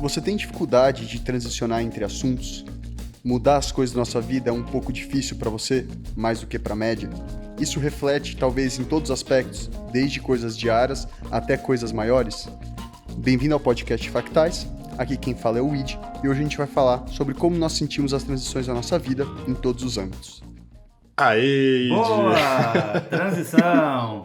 Você tem dificuldade de transicionar entre assuntos? Mudar as coisas da nossa vida é um pouco difícil para você, mais do que para a média? Isso reflete, talvez, em todos os aspectos, desde coisas diárias até coisas maiores? Bem-vindo ao podcast Factais. Aqui quem fala é o Weed, e hoje a gente vai falar sobre como nós sentimos as transições da nossa vida em todos os âmbitos. Aê! Boa! Transição!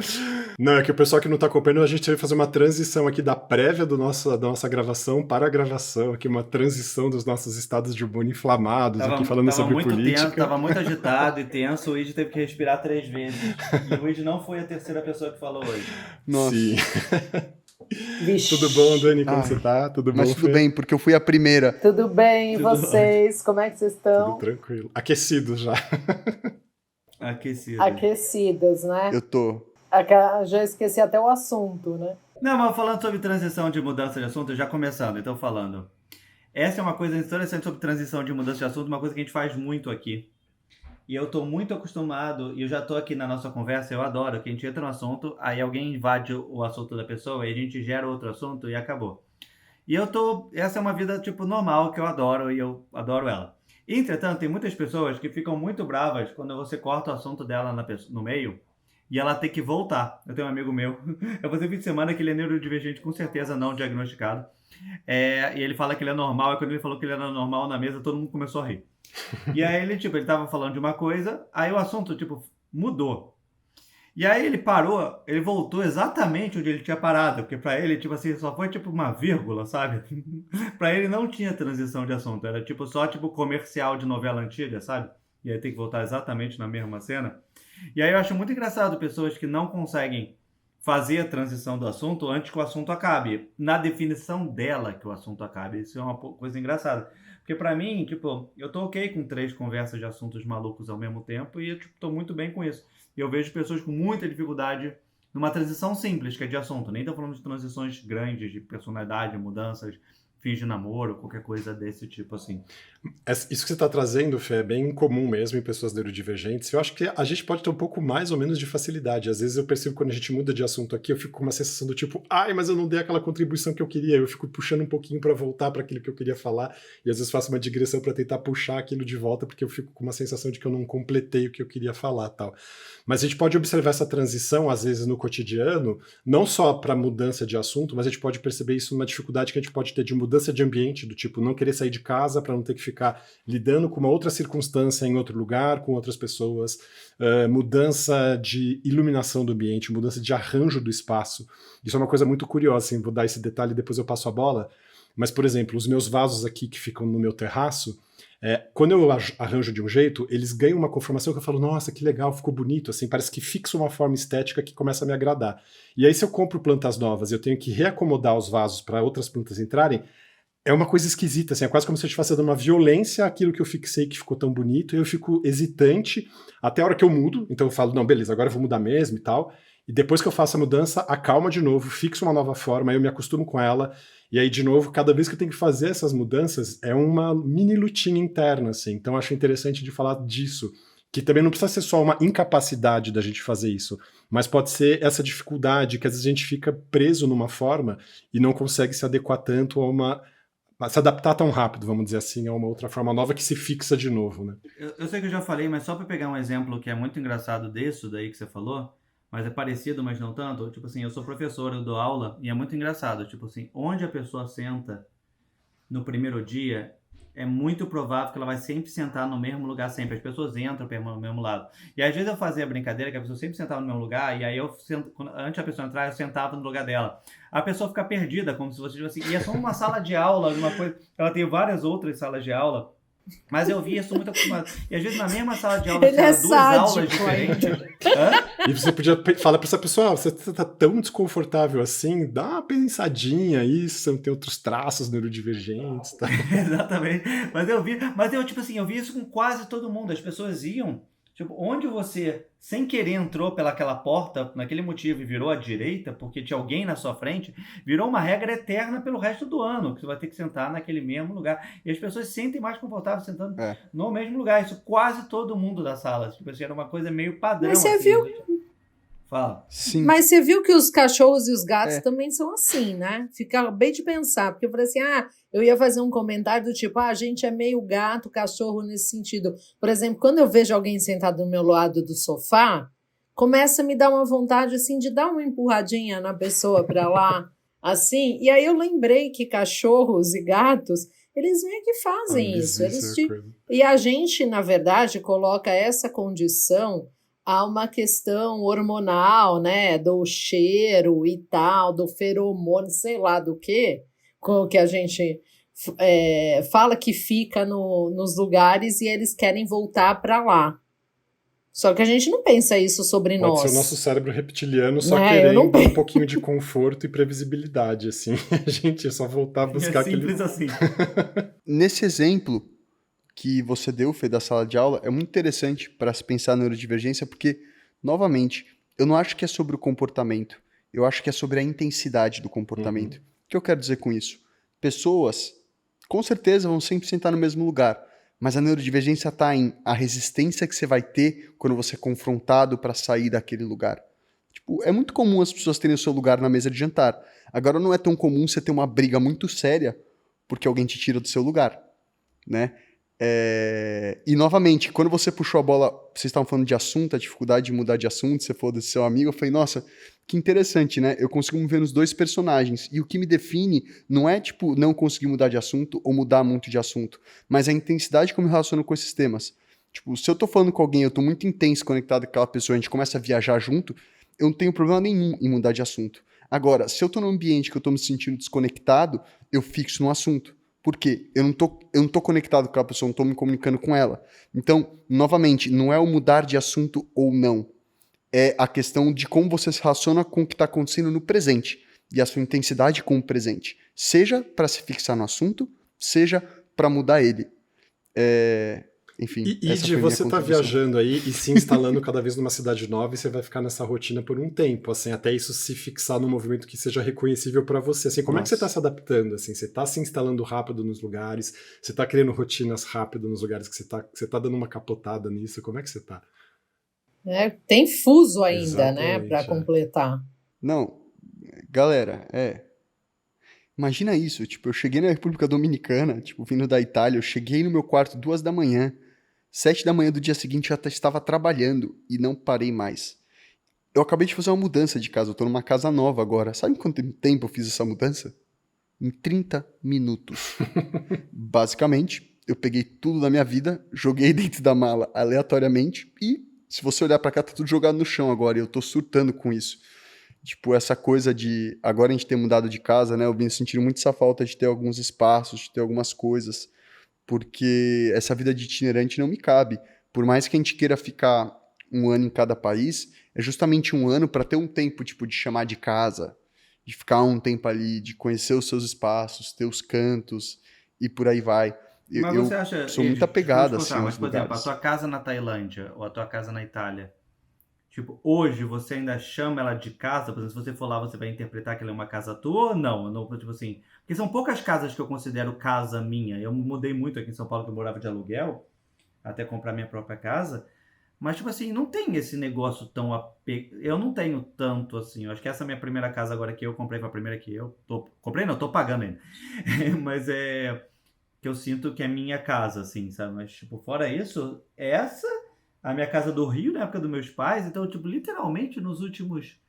Não, é que o pessoal que não tá acompanhando, a gente vai fazer uma transição aqui da prévia da nossa gravação para a gravação, aqui uma transição dos nossos estados de humor inflamados, aqui falando sobre muito política. Tenso, tava muito agitado e tenso, o Id teve que respirar 3 vezes. E o Id não foi a terceira pessoa que falou hoje. Nossa. Sim. Vixe. Tudo bom, Dani? Como você tá? Tudo bom, Mas tudo Fê? bem, porque eu fui a primeira. Tudo bem, e Tudo vocês? Como é que vocês estão? Tudo tranquilo. Aquecidos já. Aquecido. Aquecidos, né? Eu tô. Já esqueci até o assunto, né? Não, mas falando sobre transição de mudança de assunto, já começando, então falando. Essa é uma coisa interessante sobre transição de mudança de assunto, uma coisa que a gente faz muito aqui. E eu tô muito acostumado, e eu já tô aqui na nossa conversa, eu adoro, que a gente entra no assunto, aí alguém invade o assunto da pessoa, aí a gente gera outro assunto e acabou. E essa é uma vida, tipo, normal, que eu adoro, e eu adoro ela. Entretanto, tem muitas pessoas que ficam muito bravas quando você corta o assunto dela no meio, e ela tem que voltar. Eu tenho um amigo meu, eu vou fazer fim de semana que ele é neurodivergente, com certeza não diagnosticado. E ele fala que ele é normal, e quando ele falou que ele era normal na mesa, todo mundo começou a rir. E aí ele tava falando de uma coisa, aí o assunto, mudou. E aí ele parou, ele voltou exatamente onde ele tinha parado, porque pra ele, só foi uma vírgula, sabe? Pra ele não tinha transição de assunto, era só comercial de novela antiga, sabe? E aí tem que voltar exatamente na mesma cena. E aí eu acho muito engraçado pessoas que não conseguem fazer a transição do assunto antes que o assunto acabe. Na definição dela que o assunto acabe. Isso é uma coisa engraçada. Porque pra mim, eu tô ok com 3 conversas de assuntos malucos ao mesmo tempo e eu tô muito bem com isso. E eu vejo pessoas com muita dificuldade numa transição simples, que é de assunto. Nem tô falando de transições grandes, de personalidade, mudanças, fins de namoro, qualquer coisa desse tipo, assim. Isso que você está trazendo, Fê, é bem comum mesmo em pessoas neurodivergentes. Eu acho que a gente pode ter um pouco mais ou menos de facilidade. Às vezes eu percebo que quando a gente muda de assunto aqui, eu fico com uma sensação do tipo, ai, mas eu não dei aquela contribuição que eu queria. Eu fico puxando um pouquinho para voltar para aquilo que eu queria falar. E às vezes faço uma digressão para tentar puxar aquilo de volta, porque eu fico com uma sensação de que eu não completei o que eu queria falar, tal. Mas a gente pode observar essa transição, às vezes, no cotidiano, não só para mudança de assunto, mas a gente pode perceber isso numa dificuldade que a gente pode ter de mudança de ambiente, do tipo, não querer sair de casa para não ter que ficar lidando com uma outra circunstância em outro lugar, com outras pessoas, mudança de iluminação do ambiente, mudança de arranjo do espaço. Isso é uma coisa muito curiosa, assim, vou dar esse detalhe e depois eu passo a bola. Mas, por exemplo, os meus vasos aqui que ficam no meu terraço, quando eu arranjo de um jeito, eles ganham uma conformação que eu falo, nossa, que legal, ficou bonito, assim, parece que fixa uma forma estética que começa a me agradar. E aí, se eu compro plantas novas e eu tenho que reacomodar os vasos para outras plantas entrarem, é uma coisa esquisita, assim, é quase como se eu estivesse dando uma violência àquilo que eu fixei que ficou tão bonito, e eu fico hesitante até a hora que eu mudo, então eu falo, não, beleza, agora eu vou mudar mesmo e tal, e depois que eu faço a mudança, acalma de novo, fixo uma nova forma, aí eu me acostumo com ela, e aí, de novo, cada vez que eu tenho que fazer essas mudanças, é uma mini lutinha interna, assim, então eu acho interessante de falar disso, que também não precisa ser só uma incapacidade da gente fazer isso, mas pode ser essa dificuldade que às vezes a gente fica preso numa forma e não consegue se adequar tanto se adaptar tão rápido, vamos dizer assim, a uma outra forma nova que se fixa de novo, né? Eu sei que eu já falei, mas só para pegar um exemplo que é muito engraçado disso daí que você falou, mas é parecido, mas não tanto. Eu sou professor, eu dou aula, e é muito engraçado. Onde a pessoa senta no primeiro dia, é muito provável que ela vai sempre sentar no mesmo lugar sempre. As pessoas entram no mesmo lado. E às vezes eu fazia a brincadeira que a pessoa sempre sentava no mesmo lugar, e aí antes da pessoa entrar, eu sentava no lugar dela. A pessoa fica perdida, como se você tivesse... E é só uma sala de aula, uma coisa... Ela tem várias outras salas de aula, mas eu vi isso muito acostumado. E às vezes na mesma sala de aula, tinha duas aulas diferentes. E você podia falar pra essa pessoa, você tá tão desconfortável assim, dá uma pensadinha, isso, tem outros traços neurodivergentes, tá? Exatamente. Eu vi isso com quase todo mundo. As pessoas iam, onde você, sem querer, entrou pelaquela porta, naquele motivo, e virou à direita, porque tinha alguém na sua frente, virou uma regra eterna pelo resto do ano, que você vai ter que sentar naquele mesmo lugar. E as pessoas se sentem mais confortáveis sentando no mesmo lugar. Isso quase todo mundo da sala. Era uma coisa meio padrão. Mas você assim, viu... Fala. Sim. Mas você viu que os cachorros e os gatos É. também são assim, né? Fica bem de pensar, porque eu falei assim, eu ia fazer um comentário do tipo, a gente é meio gato, cachorro nesse sentido. Por exemplo, quando eu vejo alguém sentado do meu lado do sofá, começa a me dar uma vontade, assim, de dar uma empurradinha na pessoa para lá, assim. E aí eu lembrei que cachorros e gatos, eles meio que fazem isso. E a gente, na verdade, coloca essa condição a uma questão hormonal, né, do cheiro e tal, do feromônio, sei lá do que, com o que a gente fala que fica nos lugares e eles querem voltar para lá. Só que a gente não pensa isso sobre Pode nós. ser o nosso cérebro reptiliano só Eu não querendo um pouquinho de conforto e previsibilidade, assim. A gente é só voltar a buscar É simples assim. Nesse exemplo que você deu, Fê, da sala de aula, é muito interessante para se pensar na neurodivergência, porque, novamente, eu não acho que é sobre o comportamento, eu acho que é sobre a intensidade do comportamento. O que eu quero dizer com isso? Pessoas, com certeza, vão sempre sentar no mesmo lugar, mas a neurodivergência está em a resistência que você vai ter quando você é confrontado para sair daquele lugar. Tipo, é muito comum as pessoas terem o seu lugar na mesa de jantar. Agora, não é tão comum você ter uma briga muito séria porque alguém te tira do seu lugar, né? E, novamente, quando você puxou a bola, vocês estavam falando de assunto, a dificuldade de mudar de assunto, você falou desse seu amigo, eu falei, nossa, que interessante, né? Eu consigo me ver nos dois personagens, e o que me define não é, tipo, não conseguir mudar de assunto ou mudar muito de assunto, mas a intensidade como eu relaciono com esses temas. Tipo, se eu tô falando com alguém, eu tô muito intenso conectado com aquela pessoa, a gente começa a viajar junto, eu não tenho problema nenhum em mudar de assunto. Agora, se eu tô num ambiente que eu tô me sentindo desconectado, eu fixo no assunto. Por quê? Eu não tô conectado com aquela pessoa, não tô me comunicando com ela. Então, novamente, não é o mudar de assunto ou não. É a questão de como você se relaciona com o que está acontecendo no presente. E a sua intensidade com o presente. Seja para se fixar no assunto, seja para mudar ele. Enfim, E essa de foi a minha você tá contribuição. viajando aí e se instalando cada vez numa cidade nova e você vai ficar nessa rotina por um tempo, assim, até isso se fixar num movimento que seja reconhecível para você. Assim, como é que você tá se adaptando, assim? Você tá se instalando rápido nos lugares? Você tá criando rotinas rápido nos lugares que você tá dando uma capotada nisso? Como é que você tá? Tem fuso ainda, né, Exatamente, para completar. Não, galera, imagina isso, tipo, eu cheguei na República Dominicana, tipo, vindo da Itália, eu cheguei no meu quarto 2 da manhã, 7 da manhã do dia seguinte eu já estava trabalhando e não parei mais. Eu acabei de fazer uma mudança de casa, eu tô numa casa nova agora. Sabe quanto tempo eu fiz essa mudança? Em 30 minutos. Basicamente, eu peguei tudo da minha vida, joguei dentro da mala aleatoriamente e, se você olhar pra cá, tá tudo jogado no chão agora e eu tô surtando com isso. Tipo, essa coisa de agora a gente ter mudado de casa, né? Eu vim sentindo muito essa falta de ter alguns espaços, de ter algumas coisas, porque essa vida de itinerante não me cabe. Por mais que a gente queira ficar um ano em cada país, é justamente um ano para ter um tempo, tipo, de chamar de casa, de ficar um tempo ali, de conhecer os seus espaços, ter os cantos e por aí vai. Mas Eu você acha, sou muito Ed, apegado, desculpa te assim, cortar, aos mas, por exemplo, a lugares. tua casa na Tailândia ou a tua casa na Itália, tipo, hoje você ainda chama ela de casa? Por exemplo, se você for lá, você vai interpretar que ela é uma casa tua ou não? Não, tipo assim, porque são poucas casas que eu considero casa minha. Eu mudei muito aqui em São Paulo, que eu morava de aluguel, até comprar minha própria casa. Mas, tipo assim, não tem esse negócio tão eu não tenho tanto assim. Eu acho que essa é a minha primeira casa agora que eu comprei, foi a primeira que eu comprei, não, tô pagando ainda. Mas é que eu sinto que é minha casa, assim, sabe? Mas, tipo, fora isso, essa, a minha casa do Rio, na época dos meus pais, então, tipo, literalmente, nos últimos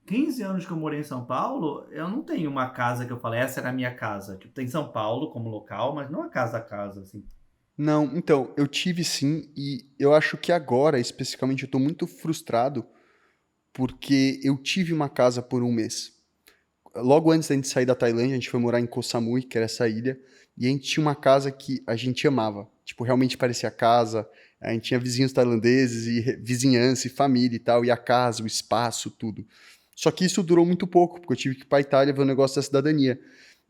15 anos que eu morei em São Paulo, eu não tenho uma casa que eu falei, essa era a minha casa. Tipo, tem São Paulo como local, mas não a casa, assim. Não, então, eu tive sim, e eu acho que agora, especificamente, eu tô muito frustrado porque eu tive uma casa por um mês. Logo antes da gente sair da Tailândia, a gente foi morar em Koh Samui, que era essa ilha, e a gente tinha uma casa que a gente amava. Tipo, realmente parecia casa, a gente tinha vizinhos tailandeses, e vizinhança, e família e tal, e a casa, o espaço, tudo. Só que isso durou muito pouco, porque eu tive que ir pra Itália ver o negócio da cidadania.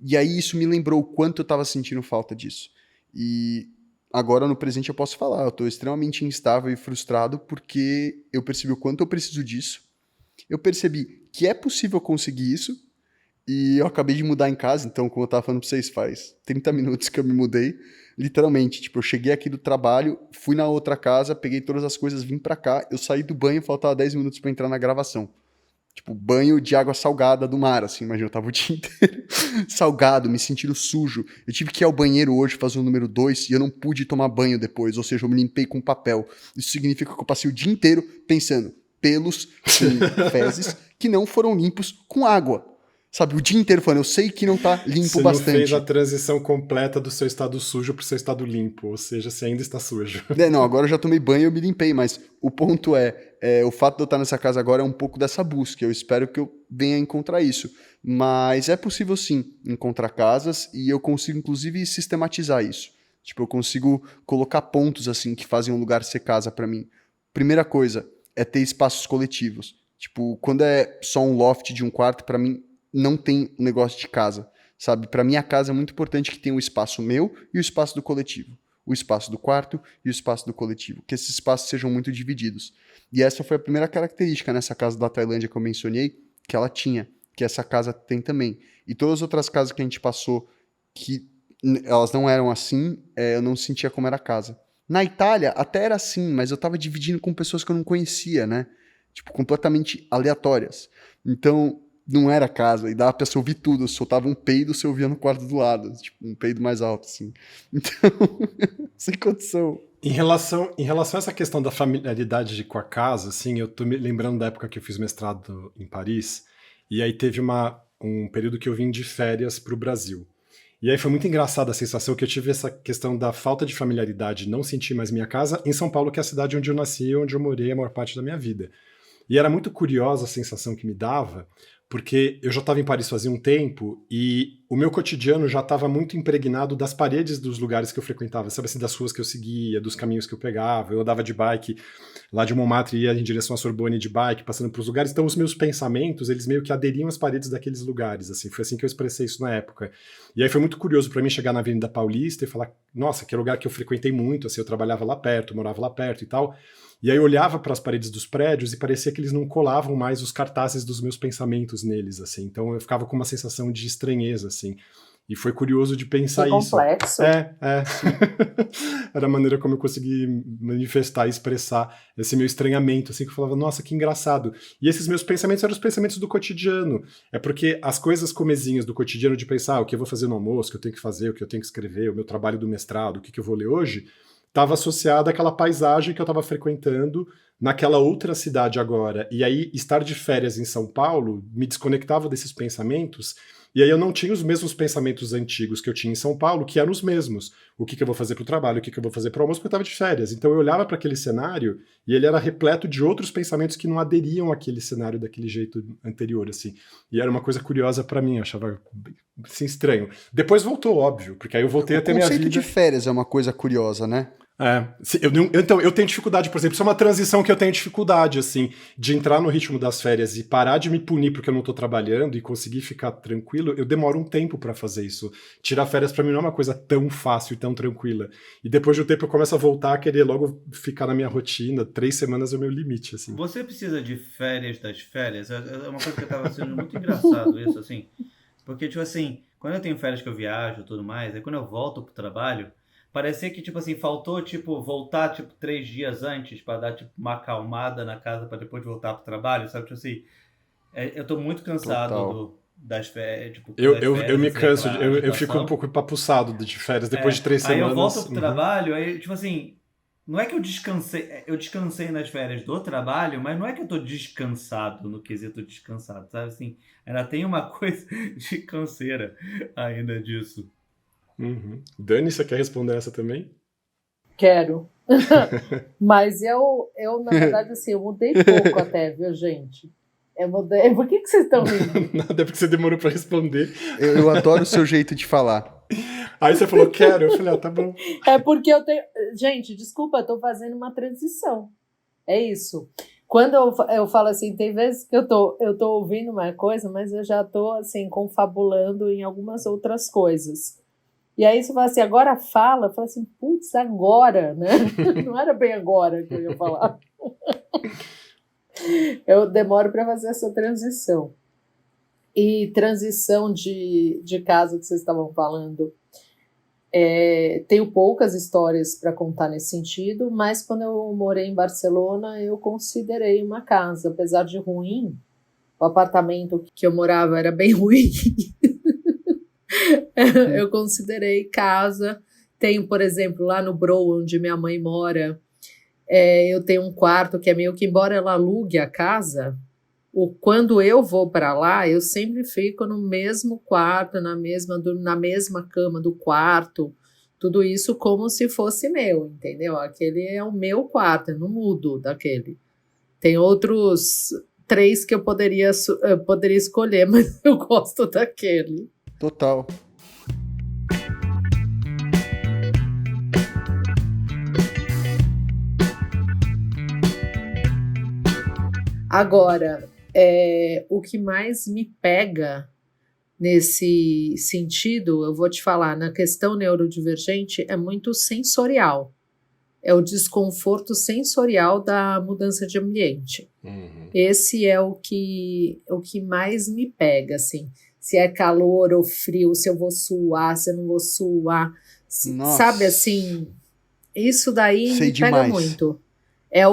E aí isso me lembrou o quanto eu tava sentindo falta disso. E agora, no presente, eu posso falar, eu tô extremamente instável e frustrado porque eu percebi o quanto eu preciso disso. Eu percebi que é possível conseguir isso, E eu acabei de mudar em casa, então, como eu tava falando pra vocês, faz 30 minutos que eu me mudei. Literalmente, tipo, eu cheguei aqui do trabalho, fui na outra casa, peguei todas as coisas, vim pra cá, eu saí do banho, faltava 10 minutos pra entrar na gravação. Tipo, banho de água salgada do mar, assim, imagina, eu tava o dia inteiro salgado, me sentindo sujo. Eu tive que ir ao banheiro hoje fazer o número 2 e eu não pude tomar banho depois, ou seja, eu me limpei com papel. Isso significa que eu passei o dia inteiro pensando pelos e fezes que não foram limpos com água. Sabe, o dia inteiro falando, eu sei que não tá limpo Você bastante. não fez a transição completa do seu estado sujo pro seu estado limpo, ou seja, você ainda está sujo. Não, agora eu já tomei banho e eu me limpei, mas o ponto o fato de eu estar nessa casa agora é um pouco dessa busca. Eu espero que eu venha encontrar isso. Mas é possível sim encontrar casas e eu consigo inclusive sistematizar isso. Tipo, eu consigo colocar pontos assim que fazem um lugar ser casa pra mim. Primeira coisa é ter espaços coletivos. Tipo, quando é só um loft de um quarto, pra mim não tem um negócio de casa, sabe? Pra mim a casa é muito importante que tenha o espaço meu e o espaço do coletivo. O espaço do quarto e o espaço do coletivo. Que esses espaços sejam muito divididos. E essa foi a primeira característica nessa casa da Tailândia que eu mencionei, que ela tinha, que essa casa tem também. E todas as outras casas que a gente passou, que elas não eram assim, eu não sentia como era casa. Na Itália até era assim, mas eu tava dividindo com pessoas que eu não conhecia, né? Tipo, completamente aleatórias. Então, não era casa, e dava pra você ouvir tudo. Eu soltava um peido, você ouvia no quarto do lado. Tipo, um peido mais alto, assim. Então, sem condição. Em relação a essa questão da familiaridade com a casa, assim, eu tô me lembrando da época que eu fiz mestrado em Paris, e aí teve um período que eu vim de férias pro Brasil. E aí foi muito engraçada a sensação que eu tive essa questão da falta de familiaridade, não sentir mais minha casa, em São Paulo, que é a cidade onde eu nasci e onde eu morei a maior parte da minha vida. E era muito curiosa a sensação que me dava, porque eu já estava em Paris fazia um tempo e o meu cotidiano já estava muito impregnado das paredes dos lugares que eu frequentava, sabe assim, das ruas que eu seguia, dos caminhos que eu pegava. Eu andava de bike lá de Montmartre e ia em direção à Sorbonne de bike, passando por os lugares. Então os meus pensamentos, eles meio que aderiam às paredes daqueles lugares, assim. Foi assim que eu expressei isso na época. E aí foi muito curioso para mim chegar na Avenida Paulista e falar, nossa, que é um lugar que eu frequentei muito, assim, eu trabalhava lá perto, morava lá perto e tal. E aí eu olhava para as paredes dos prédios e parecia que eles não colavam mais os cartazes dos meus pensamentos neles, assim. Então eu ficava com uma sensação de estranheza, assim. E foi curioso de pensar isso. Complexo. Era a maneira como eu consegui manifestar e expressar esse meu estranhamento, assim, que eu falava, nossa, que engraçado. E esses meus pensamentos eram os pensamentos do cotidiano. É porque as coisas comezinhas do cotidiano de pensar o que eu vou fazer no almoço, o que eu tenho que fazer, o que eu tenho que escrever, o meu trabalho do mestrado, o que eu vou ler hoje, estava associada àquela paisagem que eu estava frequentando naquela outra cidade agora. E aí, estar de férias em São Paulo me desconectava desses pensamentos, e aí eu não tinha os mesmos pensamentos antigos que eu tinha em São Paulo, que eram os mesmos. O que eu vou fazer para o trabalho, o que eu vou fazer para o almoço, porque eu estava de férias. Então eu olhava para aquele cenário e ele era repleto de outros pensamentos que não aderiam àquele cenário daquele jeito anterior, assim. E era uma coisa curiosa para mim, eu achava assim, estranho. Depois voltou, óbvio, porque aí eu voltei a ter minha vida... O conceito de férias é uma coisa curiosa, né? Então, eu tenho dificuldade, por exemplo, isso é uma transição que eu tenho dificuldade, assim, de entrar no ritmo das férias e parar de me punir porque eu não tô trabalhando e conseguir ficar tranquilo, eu demoro um tempo pra fazer isso. Tirar férias pra mim não é uma coisa tão fácil e tão tranquila. E depois de um tempo eu começo a voltar a querer logo ficar na minha rotina, 3 semanas é o meu limite, assim. Você precisa de férias das férias? É uma coisa que eu tava sendo muito engraçado isso, assim, porque, tipo assim, quando eu tenho férias que eu viajo e tudo mais, aí quando eu volto pro trabalho, parecia que, tipo assim, faltou, tipo, voltar, tipo, 3 dias antes pra dar, tipo, uma acalmada na casa pra depois voltar pro trabalho, sabe? Tipo assim, eu tô muito cansado das férias, tipo, eu me canso, eu fico um pouco empapuçado de férias depois de 3 semanas. Aí eu volto pro trabalho, aí, tipo assim, não é que eu descansei nas férias do trabalho, mas não é que eu tô descansado no quesito descansado, sabe? Assim, ainda tem uma coisa de canseira ainda disso. Dani, você quer responder essa também? Quero. Mas eu, na verdade, assim, eu mudei pouco até, viu, gente? Eu mudei. Por que vocês estão rindo? Nada, é porque você demorou pra responder. Eu adoro o seu jeito de falar. Aí você falou, quero. Eu falei, tá bom. É porque eu tenho... Gente, desculpa, eu tô fazendo uma transição. É isso. Quando eu falo assim, tem vezes que eu tô ouvindo uma coisa, mas eu já tô, assim, confabulando em algumas outras coisas. E aí você fala assim, agora fala, eu falo assim, putz, agora, né? Não era bem agora que eu ia falar. Eu demoro para fazer essa transição. E transição de casa que vocês estavam falando. Tenho poucas histórias para contar nesse sentido, mas quando eu morei em Barcelona, eu considerei uma casa, apesar de ruim. O apartamento que eu morava era bem ruim. Eu considerei casa. Tenho, por exemplo, lá no Bro, onde minha mãe mora, eu tenho um quarto que é meio que, embora ela alugue a casa, quando eu vou para lá, eu sempre fico no mesmo quarto, na mesma cama do quarto, tudo isso como se fosse meu, entendeu? Aquele é o meu quarto, eu não mudo daquele. Tem outros 3 que eu poderia escolher, mas eu gosto daquele. Total. Agora, o que mais me pega nesse sentido, eu vou te falar, na questão neurodivergente, é muito sensorial. É o desconforto sensorial da mudança de ambiente. Uhum. Esse é o que mais me pega, assim. Se é calor ou frio, se eu vou suar, se eu não vou suar. Nossa. Sabe, assim, isso daí Sei me pega demais. muito. É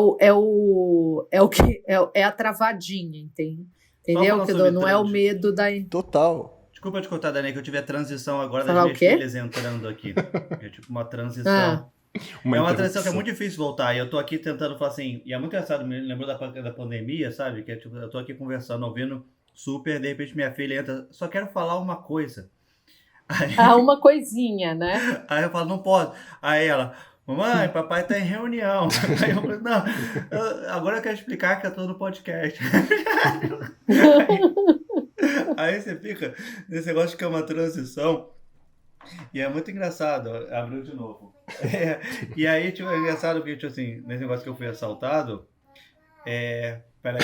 a travadinha, entendeu? falando Que sobre não é o trans- medo da... Total. Desculpa te cortar, Dani, que eu tive a transição agora das Falar o minhas quê? filhas entrando aqui. É tipo uma transição. Ah. É uma transição que é interrupção. muito difícil voltar. E eu tô aqui tentando falar assim. E é muito engraçado, me lembrou da pandemia, sabe? Que é tipo, eu tô aqui conversando, ouvindo super, de repente minha filha entra. Só quero falar uma coisa. Aí, Uma coisinha, né? aí eu falo, não posso. Aí ela, mamãe, papai tá em reunião. Aí eu falo, não, agora eu quero explicar que eu tô no podcast. Aí você fica nesse negócio que é uma transição. E é muito engraçado. Abriu de novo. E aí, tipo, é engraçado porque, tipo assim, nesse negócio que eu fui assaltado. Peraí.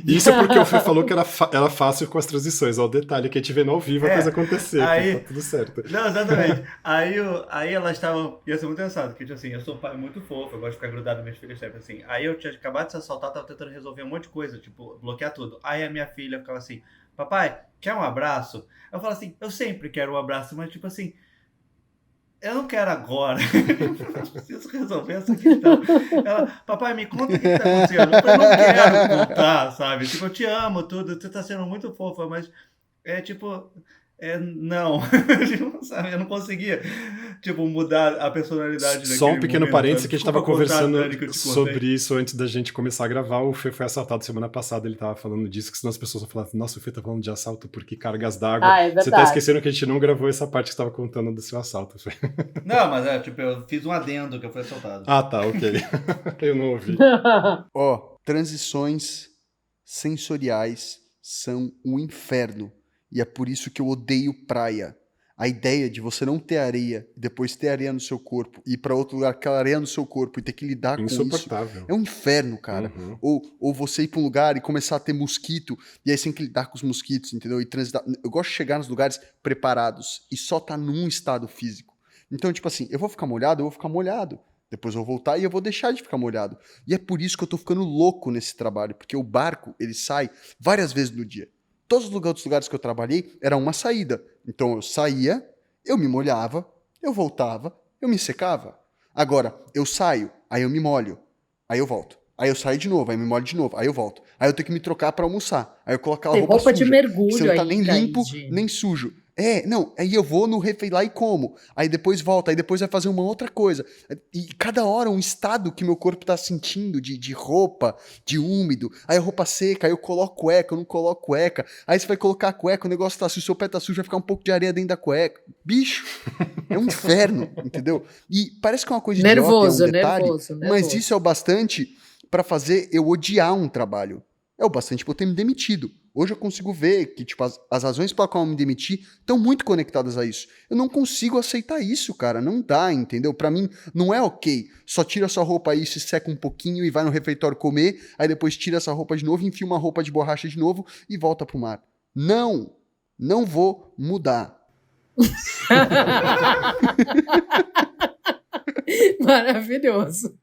Isso porque o Fê falou que era fácil com as transições. Ó, o detalhe que a gente vê no ao vivo a coisa acontecer. aí- Tá tudo certo. Não, exatamente. Aí elas estavam. Ia ser muito engraçado, porque, tipo assim, eu sou um pai muito fofo, eu gosto de ficar grudado nas minhas filhas sempre assim. Aí eu tinha acabado de ser assaltado, tava tentando resolver um monte de coisa, tipo, bloquear tudo. Aí a minha filha ficava assim, papai, quer um abraço? Eu falo assim, eu sempre quero um abraço, mas tipo assim, eu não quero agora. Eu preciso resolver essa questão. Ela, papai, me conta o que tá acontecendo. Eu não quero contar, sabe? Tipo, eu te amo, tudo, você tá sendo muito fofa, mas é tipo. Não. Tipo, sabe? Eu não conseguia, tipo, mudar a personalidade Só um daquele pequeno momento, parênteses sabe? que a gente tava Desculpa contar, conversando Dani, que eu te sobre contei. isso antes da gente começar a gravar. O Fê foi assaltado semana passada, ele tava falando disso, que senão as pessoas vão falar, nossa, o Fê tá falando de assalto porque cargas d'água. É Você tá verdade. esquecendo que a gente não gravou essa parte que você tava contando do seu assalto, Fê. Não, mas tipo, eu fiz um adendo que eu fui assaltado. Ah, tá, ok. Eu não ouvi. Ó, transições sensoriais são um inferno. E é por isso que eu odeio praia. A ideia de você não ter areia, e depois ter areia no seu corpo, e ir pra outro lugar com aquela areia no seu corpo e ter que lidar com isso, Insuportável. é um inferno, cara. Uhum. Ou você ir pra um lugar e começar a ter mosquito, e aí você tem que lidar com os mosquitos, entendeu? E transitar. Eu gosto de chegar nos lugares preparados e só tá num estado físico. Então, tipo assim, eu vou ficar molhado, eu vou ficar molhado. Depois eu vou voltar e eu vou deixar de ficar molhado. E é por isso que eu tô ficando louco nesse trabalho, porque o barco, ele sai várias vezes no dia. Todos os outros lugares que eu trabalhei era uma saída. Então eu saía, eu me molhava, eu voltava, eu me secava. Agora, eu saio, aí eu me molho, aí eu volto. Aí eu saio de novo, aí eu me molho de novo, aí eu volto. Aí eu tenho que me trocar pra almoçar. Aí eu coloco aquela Tem roupa roupa suja. de mergulho Que você não tá nem ainda, limpo, Igi. nem sujo. Não, aí eu vou no refei lá e como. Aí depois volta, aí depois vai fazer uma outra coisa. E cada hora um estado que meu corpo tá sentindo de roupa, de úmido. Aí a roupa seca, aí eu coloco cueca, eu não coloco cueca. Aí você vai colocar a cueca, o negócio tá sujo, o seu pé tá sujo, vai ficar um pouco de areia dentro da cueca. Bicho, é um inferno, entendeu? E parece que é uma coisa idiota, é um detalhe, mas isso é o bastante pra fazer eu odiar um trabalho. É o bastante pra eu ter me demitido. Hoje eu consigo ver que tipo, as razões pela qual eu me demiti estão muito conectadas a isso. Eu não consigo aceitar isso, cara. Não dá, entendeu? Pra mim, não é ok. Só tira sua roupa aí, se seca um pouquinho e vai no refeitório comer. Aí depois tira essa roupa de novo, enfia uma roupa de borracha de novo e volta pro mar. Não! Não vou mudar. Maravilhoso.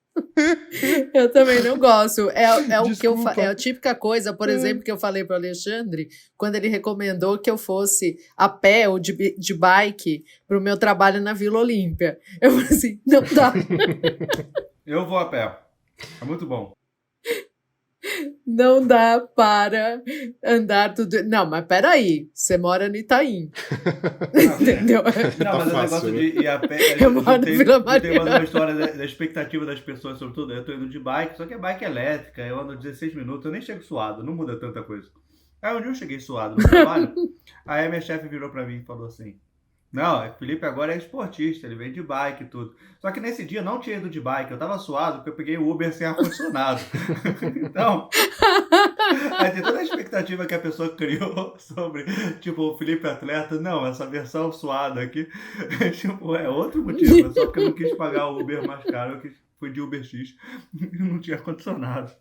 Eu também não gosto. É o que eu Desculpa. é a típica coisa, por exemplo, que eu falei para o Alexandre, quando ele recomendou que eu fosse a pé ou de bike para o meu trabalho na Vila Olímpia. Eu falei assim, não dá. Eu vou a pé. É muito bom. Não dá para andar tudo. Não, mas peraí, você mora no Itaim. Entendeu? Não, mas o fácil, negócio né? de ir a pé. Eu moro no Vila Tem mais Mariana. uma história da expectativa das pessoas, sobretudo. Eu tô indo de bike, só que é bike elétrica, eu ando 16 minutos, eu nem chego suado, não muda tanta coisa. Aí um dia eu cheguei suado no trabalho, aí a minha chefe virou pra mim e falou assim: Não, o Felipe agora é esportista, ele vem de bike e tudo. Só que nesse dia eu não tinha ido de bike, eu tava suado porque eu peguei o Uber sem ar-condicionado. Então, aí tem toda a expectativa que a pessoa criou sobre, tipo, o Felipe atleta. Não, essa versão suada aqui, tipo, é outro motivo. É só porque eu não quis pagar o Uber mais caro, fui de Uber X e não tinha ar-condicionado.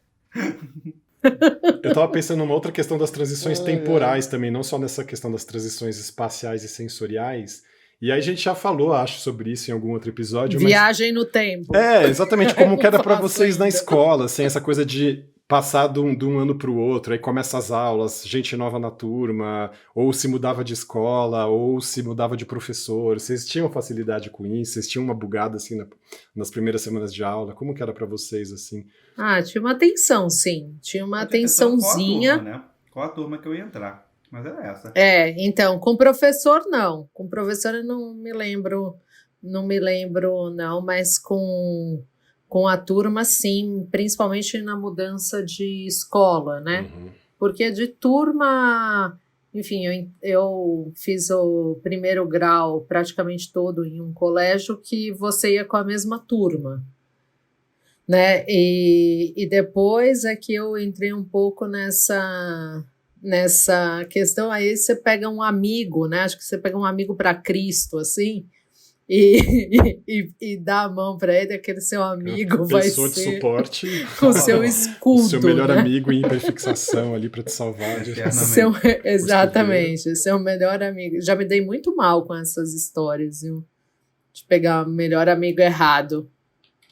Eu tava pensando numa outra questão das transições temporais também, não só nessa questão das transições espaciais e sensoriais. E aí a gente já falou, acho, sobre isso em algum outro episódio. Viagem no tempo. É, exatamente como que era pra Faço vocês na ainda. escola, assim, essa coisa de passar de um ano pro outro, aí começa as aulas, gente nova na turma, ou se mudava de escola, ou se mudava de professor. Vocês tinham facilidade com isso? Vocês tinham uma bugada, assim, nas primeiras semanas de aula? Como que era pra vocês, assim? Ah, tinha uma atenção, sim. Tinha uma Eu tinha atenção atençãozinha. Qual a turma, né? Qual a turma que eu ia entrar. Mas era essa. Então, com professor não. Com professor eu não me lembro, não, mas com a turma sim, principalmente na mudança de escola, né? Uhum. Porque de turma, enfim, eu fiz o primeiro grau praticamente todo em um colégio que você ia com a mesma turma, né? E depois é que eu entrei um pouco nessa questão. Aí você pega um amigo, né? Acho que você pega um amigo para Cristo, assim, e dá a mão para ele, aquele seu amigo vai Pessoa de ser suporte, o seu escudo, o seu melhor né? amigo em hiperfixação ali pra te salvar. Eternamente. Exatamente, seu melhor amigo. Já me dei muito mal com essas histórias, viu? De pegar o melhor amigo errado.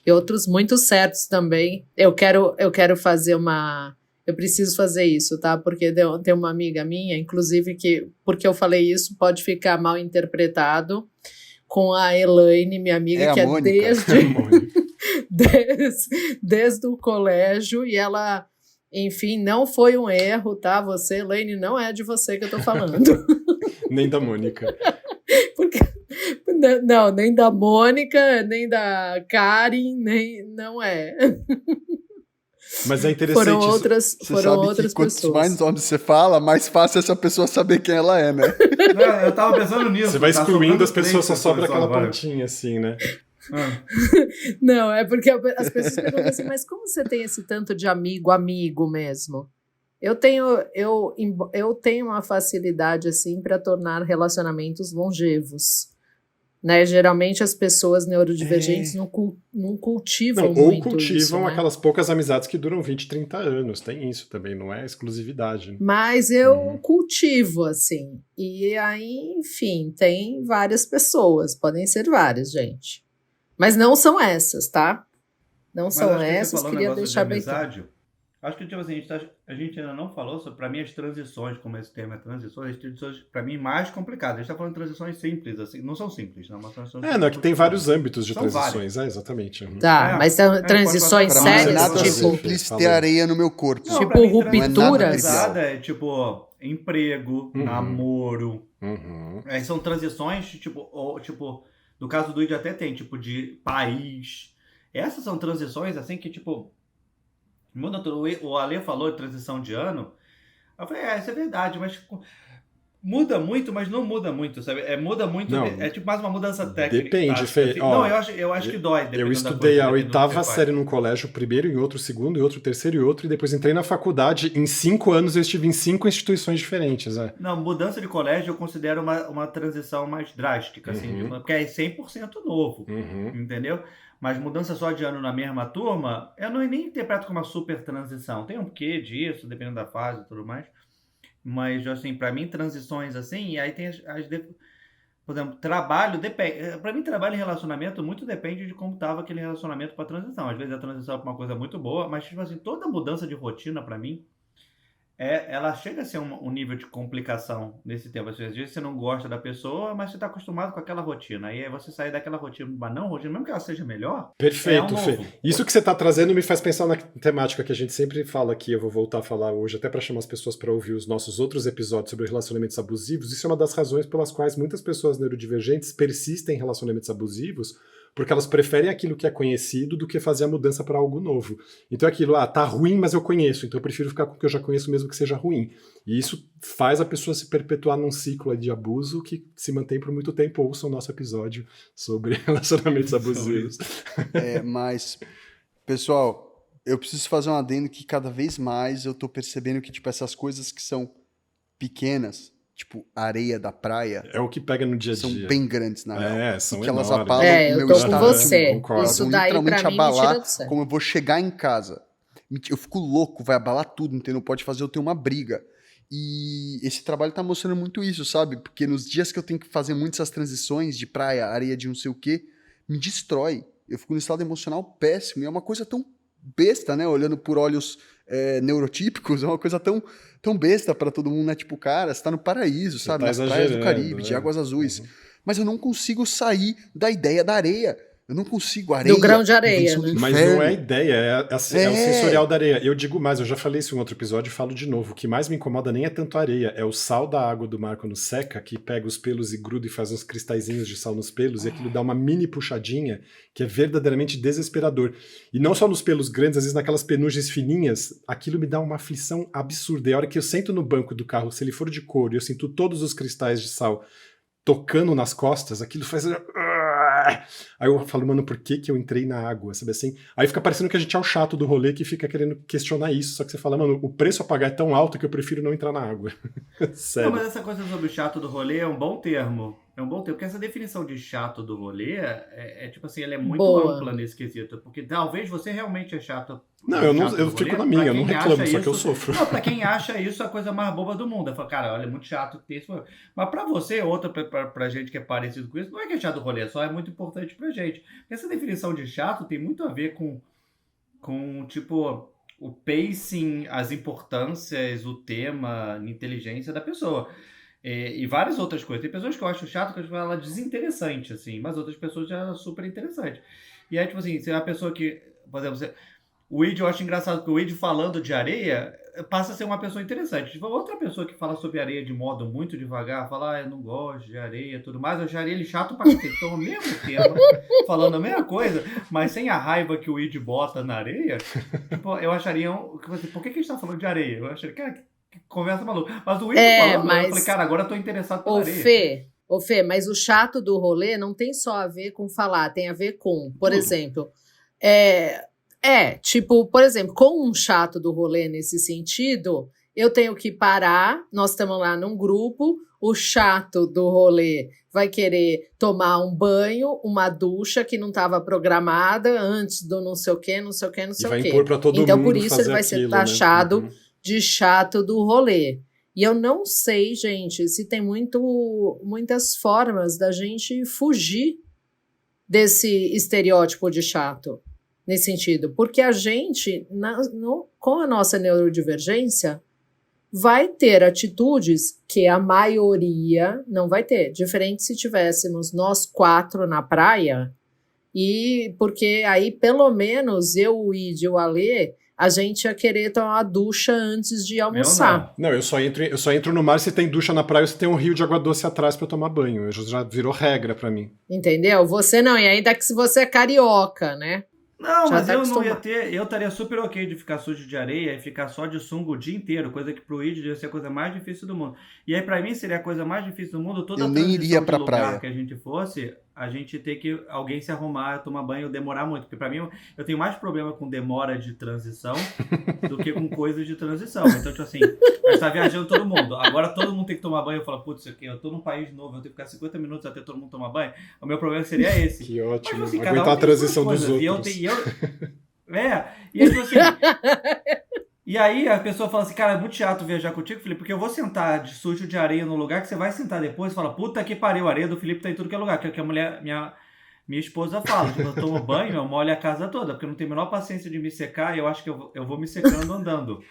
E outros muito certos também. Eu quero fazer eu preciso fazer isso, tá? Porque tem uma amiga minha, inclusive, que, porque eu falei isso, pode ficar mal interpretado, com a Elaine, minha amiga, É a que Mônica. desde o colégio, e ela, enfim, não foi um erro, tá? Você, Elaine, não é de você que eu tô falando. Nem da Mônica. Porque, não, nem da Mônica, nem da Karen, não é. Mas é interessante Foram isso. outras, Você foram sabe outras que quanto pessoas. mais onde você fala, mais fácil é essa pessoa saber quem ela é, né? Não, eu tava pensando nisso. Você vai tá excluindo sobrando as pessoas, só três sobra pessoas aquela agora. pontinha, assim, né? Ah. Não, é porque as pessoas perguntam assim, mas como você tem esse tanto de amigo mesmo? Eu tenho uma facilidade, assim, para tornar relacionamentos longevos. Né? Geralmente as pessoas neurodivergentes não cultivam Não, ou muito cultivam isso, né? aquelas poucas amizades que duram 20, 30 anos. Tem isso também, não é exclusividade. Né? Mas eu cultivo, assim. E aí, enfim, tem várias pessoas. Podem ser várias, gente. Mas não são essas, tá? Não Mas são acho que você essas, falou um queria negócio deixar de bem claro. amizade. Acho que tipo assim, a gente ainda não falou sobre, pra mim, as transições, como esse tema é transições, as transições, pra mim, mais complicadas. A gente tá falando de transições simples, assim, não são simples, não, mas transições Não, é que tem vários âmbitos de São transições, exatamente. Uhum. Tá, mas são transições pode Pra mim não é sérias, nada tipo... simples ter areia no meu corpo. Não, Tipo, pra mim, rupturas. transição Não é nada pesada é tipo emprego, namoro. Uhum. Aí são transições, tipo, no caso do ID até tem, tipo, de país. Essas são transições, assim, que, tipo, muda tudo. O Ale falou de transição de ano. Eu falei, isso é verdade, mas muda muito, mas não muda muito, sabe? Muda muito, Não, é tipo mais uma mudança técnica. depende, tá? Fê. Assim, Ó, não, eu acho que dói. Eu dependendo da estudei coisa, a dependendo do que oitava você faz. série num colégio, primeiro em outro, segundo em outro, terceiro em outro, e depois entrei na faculdade. Em 5 anos eu estive em 5 instituições diferentes. É. Não, mudança de colégio eu considero uma transição mais drástica, assim, Uhum. porque é 100% novo, Uhum. entendeu? Mas mudança só de ano na mesma turma, eu não nem interpreto como uma super transição. Tem um quê disso, dependendo da fase e tudo mais. Mas, assim, pra mim, transições assim, e aí tem Por exemplo, trabalho depende. Para mim, trabalho e relacionamento muito depende de como estava aquele relacionamento para a transição. Às vezes a transição é uma coisa muito boa, mas tipo assim, toda mudança de rotina para mim ela chega a ser um nível de complicação nesse tempo. Assim, às vezes você não gosta da pessoa, mas você está acostumado com aquela rotina. Aí você sair daquela rotina para não rotina, mesmo que ela seja melhor, Perfeito, um Fê. novo. Isso que você está trazendo me faz pensar na temática que a gente sempre fala aqui, eu vou voltar a falar hoje, até para chamar as pessoas para ouvir os nossos outros episódios sobre relacionamentos abusivos. Isso é uma das razões pelas quais muitas pessoas neurodivergentes persistem em relacionamentos abusivos, porque elas preferem aquilo que é conhecido do que fazer a mudança para algo novo. Então é aquilo, tá ruim, mas eu conheço, então eu prefiro ficar com o que eu já conheço mesmo que seja ruim. E isso faz a pessoa se perpetuar num ciclo de abuso que se mantém por muito tempo. Ouçam o nosso episódio sobre relacionamentos abusivos. Mas, pessoal, eu preciso fazer um adendo que cada vez mais eu tô percebendo que, tipo, essas coisas que são pequenas, tipo areia da praia, É o que pega no dia a são dia. bem grandes, na real. São E que elas enormes. abalam o Eu meu tô estado com de você. ânimo. Concordo. Elas Isso vão daí, literalmente pra mim, me tira abalar do sério. como eu vou chegar em casa. Eu fico louco, vai abalar tudo, entendeu? Pode fazer eu ter uma briga. E esse trabalho tá mostrando muito isso, sabe? Porque nos dias que eu tenho que fazer muitas essas transições de praia, areia de não sei o quê, me destrói. Eu fico num estado emocional péssimo. E é uma coisa tão besta, né? Olhando por olhos neurotípicos, é uma coisa tão besta pra todo mundo, né? Tipo, cara, você tá no paraíso, sabe? tá Nas praias do exagerando, Caribe, de né? águas azuis. Uhum. Mas eu não consigo sair da ideia da areia. Eu não consigo. Areia. Do grão de areia, invenção né? do Mas inferno. não é a ideia, é o sensorial da areia. Eu digo mais, eu já falei isso em outro episódio e falo de novo. O que mais me incomoda nem é tanto a areia, é o sal da água do mar quando seca, que pega os pelos e gruda e faz uns cristalzinhos de sal nos pelos, e aquilo dá uma mini puxadinha que é verdadeiramente desesperador. E não só nos pelos grandes, às vezes naquelas penugens fininhas, aquilo me dá uma aflição absurda. E a hora que eu sento no banco do carro, se ele for de couro, e eu sinto todos os cristais de sal tocando nas costas, aquilo faz... Aí eu falo, mano, por que eu entrei na água, sabe assim? Aí fica parecendo que a gente é o chato do rolê que fica querendo questionar isso, só que você fala, mano, o preço a pagar é tão alto que eu prefiro não entrar na água. Sério. Não, mas essa coisa sobre o chato do rolê é um bom termo. É um bom termo, porque essa definição de chato do rolê tipo assim, ela é muito Boa. ampla nesse quesito. Porque talvez você realmente é chato. Não, chato eu do fico rolê. na minha, Pra eu não quem reclamo, acha só que eu isso- sofro. Não, pra quem acha isso a coisa mais boba do mundo. Eu falo, cara, olha, é muito chato ter isso. Mas pra você, outra pra gente que é parecido com isso, não é que é chato do rolê, só é muito importante pra gente. Essa definição de chato tem muito a ver com tipo, o pacing, as importâncias, o tema, a inteligência da pessoa. E várias outras coisas. Tem pessoas que eu acho chato, que eu acho ela desinteressante, assim, mas outras pessoas já super interessante. E aí, tipo assim, se é uma pessoa que, por exemplo, o Id, eu acho engraçado que o Id falando de areia passa a ser uma pessoa interessante. Tipo, outra pessoa que fala sobre areia de modo muito devagar, fala, eu não gosto de areia e tudo mais, eu acharia ele chato pra cacete. Então, o mesmo tema, falando a mesma coisa, mas sem a raiva que o Id bota na areia, tipo, eu acharia, por que a gente tá falando de areia? Eu acharia, cara, que conversa maluca. Mas o Id falando, mas- eu falei, cara, agora eu tô interessado pela areia. Ô Fê, mas o chato do rolê não tem só a ver com falar, tem a ver com, por Tudo. exemplo, tipo, por exemplo, com um chato do rolê nesse sentido, eu tenho que parar, nós estamos lá num grupo, o chato do rolê vai querer tomar um banho, uma ducha que não estava programada antes do não sei o quê, não sei o quê, não E sei vai o quê. impor pra todo Então, mundo por isso, fazer ele vai ser aquilo, taxado né? Uhum. de chato do rolê. E eu não sei, gente, se tem muitas formas da gente fugir desse estereótipo de chato, nesse sentido. Porque a gente, com a nossa neurodivergência, vai ter atitudes que a maioria não vai ter. Diferente se tivéssemos nós 4 na praia, e porque aí, pelo menos, eu, o Id e o Alê, a gente ia querer tomar uma ducha antes de almoçar. Não, eu só entro no mar se tem ducha na praia ou se tem um rio de água doce atrás pra eu tomar banho. Já virou regra pra mim. Entendeu? Você não, e ainda que se você é carioca, né? Não, Já mas tá eu não ia acostumado. ter. Eu estaria super ok de ficar sujo de areia e ficar só de sunga o dia inteiro, coisa que pro Id devia ser a coisa mais difícil do mundo. E aí, pra mim, seria a coisa mais difícil do mundo. Toda Eu a nem transição iria de pra lugar praia. que a gente fosse, a gente ter que alguém se arrumar, tomar banho, demorar muito. Porque pra mim, eu tenho mais problema com demora de transição do que com coisas de transição. Então, tipo assim, a gente tá viajando todo mundo. Agora todo mundo tem que tomar banho. Eu falo, putz, eu tô num país novo, eu tenho que ficar 50 minutos até todo mundo tomar banho. O meu problema seria esse. Que ótimo. Mas, assim, cada Aguentar a tem suas transição dos coisas. outros. E aí, tipo assim, E aí a pessoa fala assim, cara, é muito chato viajar contigo, Felipe, porque eu vou sentar de sujo de areia no lugar que você vai sentar depois e fala, puta que pariu, a areia do Felipe tá em tudo que é lugar, que é o que a mulher, minha esposa fala, tipo, eu tomo banho, eu molho a casa toda, porque eu não tenho a menor paciência de me secar e eu acho que eu vou me secando andando.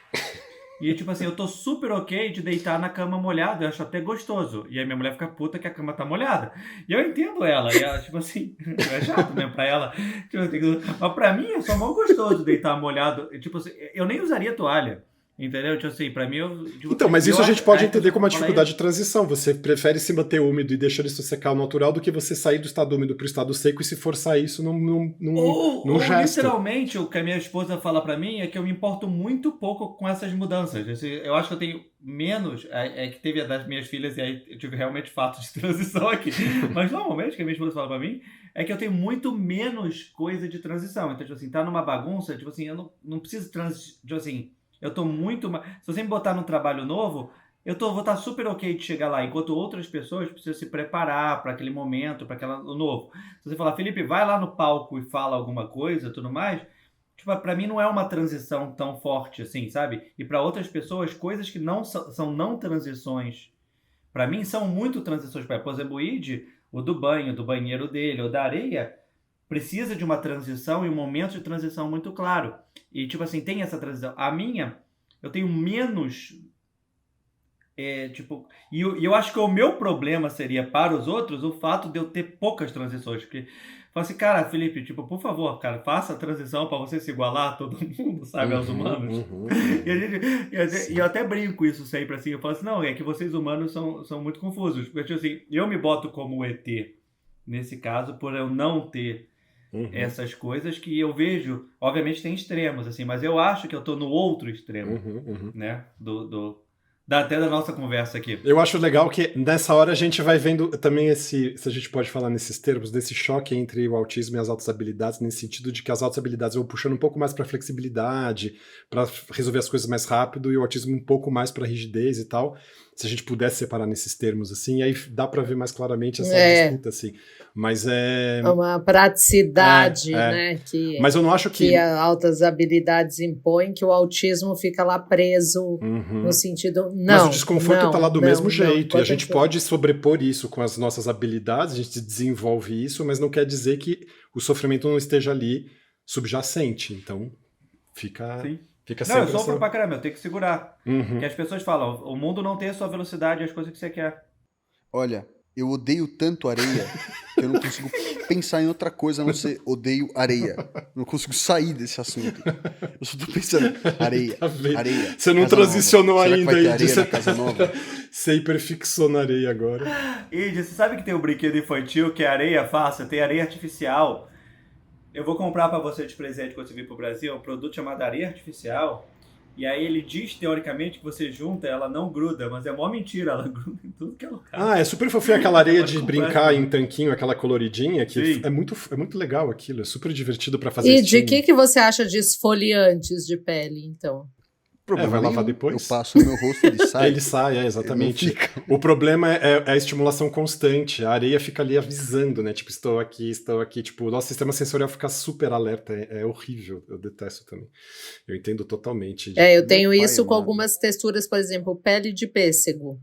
E tipo assim, eu tô super ok de deitar na cama molhada, eu acho até gostoso. E aí minha mulher fica puta que a cama tá molhada. E eu entendo ela, e ela, tipo assim, é chato mesmo pra ela. Tipo, mas pra mim é só mal gostoso deitar molhado. E, tipo assim, eu nem usaria toalha. Entendeu? Tipo assim, pra mim eu. Tipo, Então, mas isso eu a gente acho- pode aí a entender pessoa como uma fala dificuldade isso. de transição. Você prefere se manter úmido e deixar isso secar ao natural do que você sair do estado úmido para o estado seco e se forçar isso num Ou gesto. literalmente o que a minha esposa fala pra mim é que eu me importo muito pouco com essas mudanças. Eu acho que eu tenho menos. É que teve a das minhas filhas e aí eu tive realmente fato de transição aqui. Mas normalmente o que a minha esposa fala pra mim é que eu tenho muito menos coisa de transição. Então, tipo assim, tá numa bagunça, tipo assim, eu não preciso tipo assim, eu tô muito mais. Se você me botar num trabalho novo. Vou estar super ok de chegar lá, enquanto outras pessoas precisam se preparar para aquele momento, para aquela o novo. Se você falar, Felipe, vai lá no palco e fala alguma coisa, tudo mais, tipo, para mim não é uma transição tão forte assim, sabe? E para outras pessoas, coisas que não são não transições, para mim são muito transições. Por exemplo, o Id, o do banho, do banheiro dele, ou da areia, precisa de uma transição e um momento de transição muito claro. E tipo assim, tem essa transição. A minha, eu tenho menos tipo, e eu acho que o meu problema seria para os outros o fato de eu ter poucas transições. Porque, fala assim, cara, Felipe, tipo, por favor, cara, faça a transição para você se igualar a todo mundo, sabe, aos humanos. E, e eu Sim. até brinco isso sempre assim. Eu falo assim, não, é que vocês humanos são muito confusos. Porque, tipo assim, eu me boto como ET nesse caso por eu não ter Uhum, essas coisas que eu vejo. Obviamente tem extremos, assim, mas eu acho que eu tô no outro extremo, uhum, uhum. né? Até da nossa conversa aqui. Eu acho legal que nessa hora a gente vai vendo também se a gente pode falar nesses termos, desse choque entre o autismo e as altas habilidades, nesse sentido de que as altas habilidades vão puxando um pouco mais para flexibilidade, para resolver as coisas mais rápido, e o autismo um pouco mais para rigidez e tal. Se a gente pudesse separar nesses termos assim, aí dá para ver mais claramente essa É, disputa assim. Mas é, uma praticidade, é. né, Mas eu não acho que que as altas habilidades impõem, que o autismo fica lá preso no Uhum. sentido, Mas o não, desconforto está não, lá do não, mesmo não, jeito, e a enquanto gente essa- pode sobrepor isso com as nossas habilidades, a gente desenvolve isso, mas não quer dizer que o sofrimento não esteja ali subjacente. Então, fica, Sim. fica Não, eu sempre sofro essa. pra caramba, eu tenho que segurar. Que Uhum. as pessoas falam, o mundo não tem a sua velocidade e as coisas que você quer. Olha, eu odeio tanto areia que eu não consigo pensar em outra coisa a não ser odeio areia. Eu não consigo sair desse assunto. Eu só tô pensando, areia, Tá vendo? areia, Você não casa nova. transicionou Será que ainda vai ter aí de areia você, na casa nova? você hiperfixou na areia agora. E você sabe que tem um brinquedo infantil que é areia fácil, tem areia artificial. Eu vou comprar pra você de presente quando você vir pro Brasil, um produto chamado areia artificial. E aí ele diz, teoricamente, que você junta, ela não gruda, mas é mó mentira, ela gruda em tudo que é lugar. Ah, é super fofinho aquela Você areia pode de comprar esse brincar em produto. tanquinho, aquela coloridinha, que Sim. é muito legal aquilo, é super divertido pra fazer E de streaming. que você acha de esfoliantes de pele, então? Vai Problema lavar nenhum. Eu depois? passo no meu rosto, ele Ele sai. sai, Ele não exatamente. fica. O problema é a estimulação constante. A areia fica ali avisando, né? Tipo, estou aqui, estou aqui. Tipo, o nosso sistema sensorial fica super alerta. É horrível. Eu detesto também. Eu entendo totalmente. Eu Meu tenho pai isso com amado. algumas texturas, por exemplo, pele de pêssego.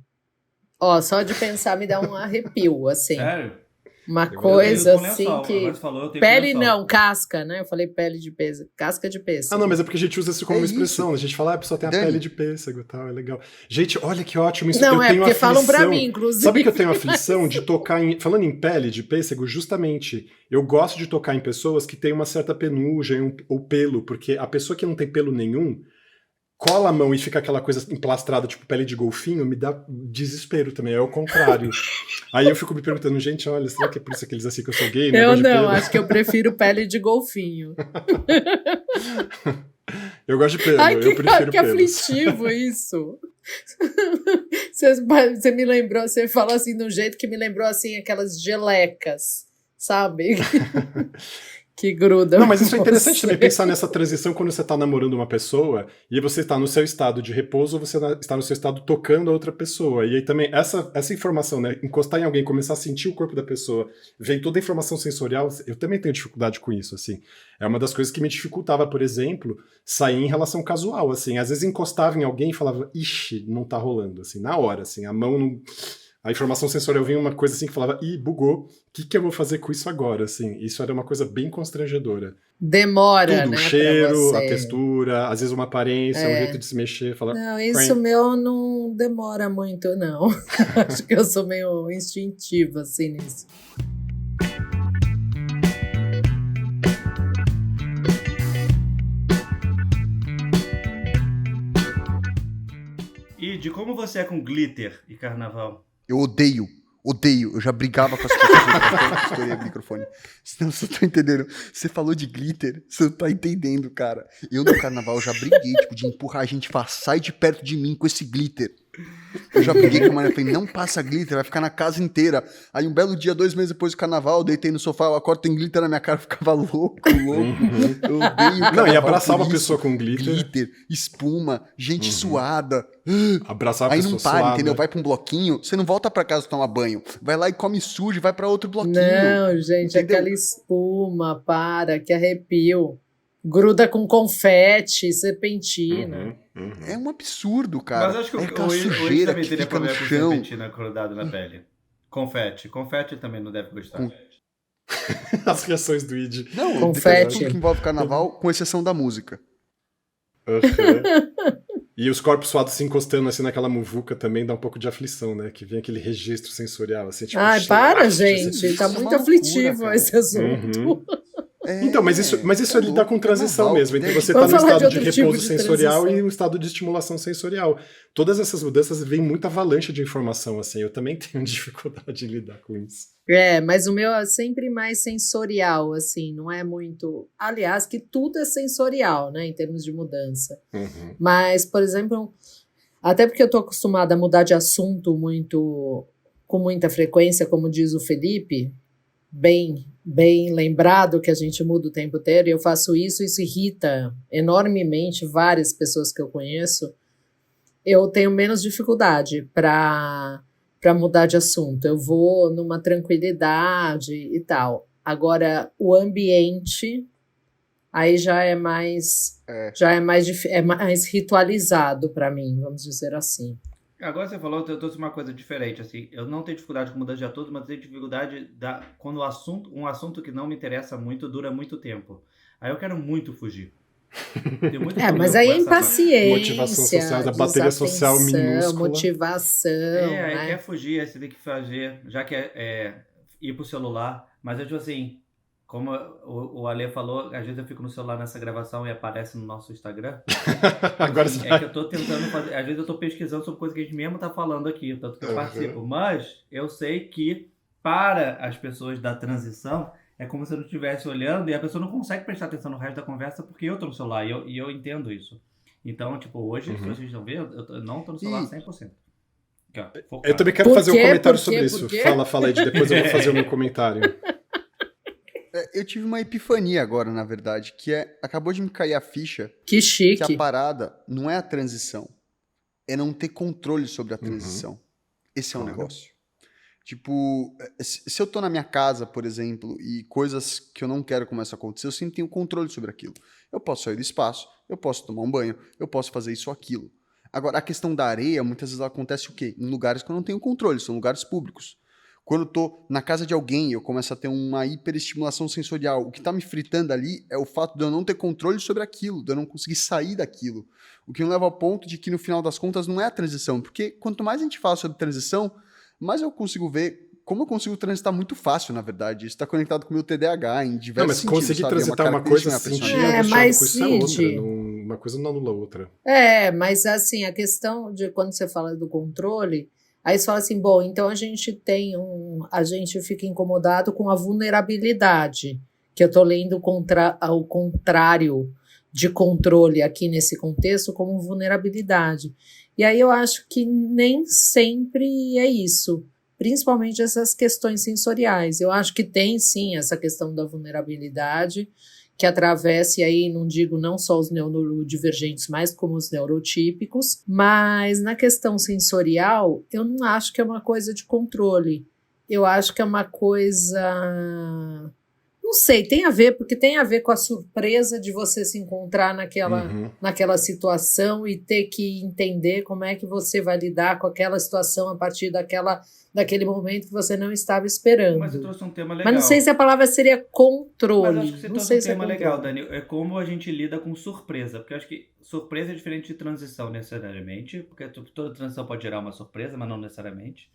Ó, só de pensar me dá um arrepio, assim. Sério? Uma Eu Eu tenho coisa com assim lençol. Agora que. você falou, eu tenho com Pele lençol. não, casca, né? Eu falei pele de pêssego. Casca de Ah, não, mas pêssego. é porque a gente usa isso como É uma expressão. isso. A gente fala, a pessoa tem a pele Dani, de pêssego e tal, é legal. Gente, olha que ótimo isso. Não, Eu é tenho porque falam pra aflição. mim, Sabe que eu inclusive. tenho aflição de tocar em. Falando em pele de pêssego, justamente, eu gosto de tocar em pessoas que têm uma certa penugem ou pelo, porque a pessoa que não tem pelo nenhum cola a mão e fica aquela coisa emplastrada, tipo pele de golfinho, me dá desespero também. É o contrário. Aí eu fico me perguntando, gente, olha, será que é por isso que eles dizem que eu sou gay, Eu negócio de não, pelo? acho que eu prefiro pele de golfinho. Eu gosto de pelo, Ai, eu prefiro que pelos. aflitivo isso. Você me lembrou, você falou assim de um jeito que me lembrou assim aquelas gelecas, sabe? que gruda. Não, mas isso é interessante você. também pensar nessa transição quando você está namorando uma pessoa e você está no seu estado de repouso ou você está no seu estado tocando a outra pessoa. E aí também essa informação, né? Encostar em alguém, começar a sentir o corpo da pessoa, vem toda a informação sensorial. Eu também tenho dificuldade com isso, assim. É uma das coisas que me dificultava, por exemplo, sair em relação casual, assim. Às vezes encostava em alguém e falava, ixi, não tá rolando, assim, na hora, assim, a mão não. A informação sensorial vinha uma coisa assim que falava, ih, bugou, o que eu vou fazer com isso agora, assim? Isso era uma coisa bem constrangedora. Demora, Tudo, né, o pra cheiro, a você. textura, às vezes uma aparência, um jeito de se mexer, falar... Não, isso meu não demora muito, não. Acho que eu sou meio instintiva, assim, nisso. E de como você é com glitter e carnaval? Eu odeio. Eu já brigava com as pessoas que estourei o microfone. Senão você tá entendendo. Você falou de glitter, você não tá entendendo, cara. Eu no carnaval já briguei, tipo, de empurrar a gente, falar, sai de perto de mim com esse glitter. Eu já briguei com a Maria, falei, não passa glitter, vai ficar na casa inteira. Aí um belo dia, 2 meses depois do carnaval, eu deitei no sofá, eu acordo, tem glitter na minha cara, eu ficava louco. Eu odeio o carnaval. Não, e abraçar por uma isso. pessoa com glitter. Espuma, gente suada. Abraçar uma Aí pessoa não para, suada. entendeu? Vai pra um bloquinho, você não volta pra casa tomar banho. Vai lá e come sujo, vai pra outro bloquinho. Não, gente, entendeu? aquela espuma, para, que arrepio. Gruda com confete, serpentina. É um absurdo, cara. Mas acho que é aquela o Luiz sujeira também que teria fica no problema com chão. serpentina grudado na pele. Confete. Confete ele também não deve gostar. As reações do Id. Não, Confete. tudo que envolve carnaval, com exceção da música. E os corpos suados se encostando assim naquela muvuca também dá um pouco de aflição, né? Que vem aquele registro sensorial, assim, tipo... Ai, para, gente, tá Isso é muito uma aflitivo loucura, esse assunto. Então, mas isso é lidar com transição carnaval, mesmo, entre né? você tá Vamos no falar estado de de outro tipo repouso de sensorial transição. e um estado de estimulação sensorial. Todas essas mudanças vêm muita avalanche de informação, assim, eu também tenho dificuldade de lidar com isso. Mas o meu é sempre mais sensorial, assim, não é muito... Aliás, que tudo é sensorial, né, em termos de mudança. Mas, por exemplo, até porque eu tô acostumada a mudar de assunto com muita frequência, como diz o Felipe, bem lembrado que a gente muda o tempo inteiro, e eu faço isso irrita enormemente várias pessoas que eu conheço. Eu tenho menos dificuldade para mudar de assunto. Eu vou numa tranquilidade e tal. Agora, o ambiente aí já é mais ritualizado para mim, vamos dizer assim. Agora você falou, eu trouxe uma coisa diferente, assim, eu não tenho dificuldade com mudança de assunto, mas tenho dificuldade quando um assunto que não me interessa muito dura muito tempo. Aí eu quero muito fugir. Tenho muito problema Mas com aí é essa impaciência, Motivação social, da bateria social desatenção, minúscula. motivação, aí né? quer fugir, aí você tem que fazer, já que ir pro celular, mas eu digo assim, como o Ale falou, às vezes eu fico no celular nessa gravação e aparece no nosso Instagram. Agora Assim, é que eu tô tentando fazer, às vezes eu tô pesquisando sobre coisa que a gente mesmo tá falando aqui, tanto que eu participo, mas eu sei que para as pessoas da transição é como se eu não estivesse olhando e a pessoa não consegue prestar atenção no resto da conversa porque eu tô no celular e eu entendo isso. Então, tipo, hoje, se vocês estão vendo, eu não tô no celular 100%. Aqui, ó, focado. Eu também quero Por fazer um quê? comentário Por quê? sobre Por isso. quê? Fala, Ed, depois eu vou fazer o meu comentário. Eu tive uma epifania agora, na verdade, que acabou de me cair a ficha Que que chique. a parada não é a transição, é não ter controle sobre a transição. Esse é o negócio. Tipo, se eu tô na minha casa, por exemplo, e coisas que eu não quero começam a acontecer, eu sempre tenho controle sobre aquilo. Eu posso sair do espaço, eu posso tomar um banho, eu posso fazer isso ou aquilo. Agora, a questão da areia, muitas vezes ela acontece o quê? Em lugares que eu não tenho controle, são lugares públicos. Quando eu tô na casa de alguém, eu começo a ter uma hiperestimulação sensorial. O que tá me fritando ali é o fato de eu não ter controle sobre aquilo, de eu não conseguir sair daquilo. O que me leva ao ponto de que, no final das contas, não é a transição. Porque quanto mais a gente fala sobre transição, mais eu consigo ver como eu consigo transitar muito fácil, na verdade. Isso está conectado com o meu TDAH em diversos Mas sentidos, conseguir sabe? transitar uma coisa, sentir angustiado mas, com isso é outra. Cid, Uma coisa não anula a outra. Mas assim, a questão de quando você fala do controle, aí você fala assim, bom, então a gente fica incomodado com a vulnerabilidade, que eu tô lendo ao contrário de controle aqui nesse contexto como vulnerabilidade. E aí eu acho que nem sempre é isso. principalmente essas questões sensoriais. Eu acho que tem, sim, essa questão da vulnerabilidade, que atravessa, e aí não digo não só os neurodivergentes, mas como os neurotípicos, mas na questão sensorial, eu não acho que é uma coisa de controle. Eu acho que é uma coisa... Não sei, tem a ver, porque tem a ver com a surpresa de você se encontrar naquela situação e ter que entender como é que você vai lidar com aquela situação a partir daquele momento que você não estava esperando. Mas você trouxe um tema legal. Mas não sei se a palavra seria controle. Mas acho que você não trouxe sei um se é tema controle. legal, Dani. É como a gente lida com surpresa. Porque eu acho que surpresa é diferente de transição necessariamente. Porque toda transição pode gerar uma surpresa, mas não necessariamente.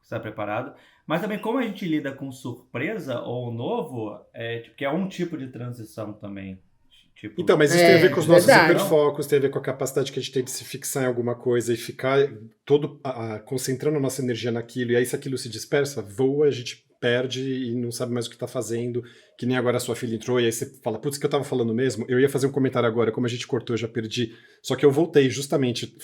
Você está preparado. Mas também como a gente lida com surpresa ou novo, que é um tipo de transição também. Tipo, Então, mas isso tem a ver com os nossos verdade. hiperfocos, tem a ver com a capacidade que a gente tem de se fixar em alguma coisa e ficar concentrando a nossa energia naquilo, e aí se aquilo se dispersa, voa, a gente perde e não sabe mais o que está fazendo, que nem agora a sua filha entrou, e aí você fala, putz, que eu estava falando mesmo? Eu ia fazer um comentário agora, como a gente cortou, eu já perdi, só que eu voltei justamente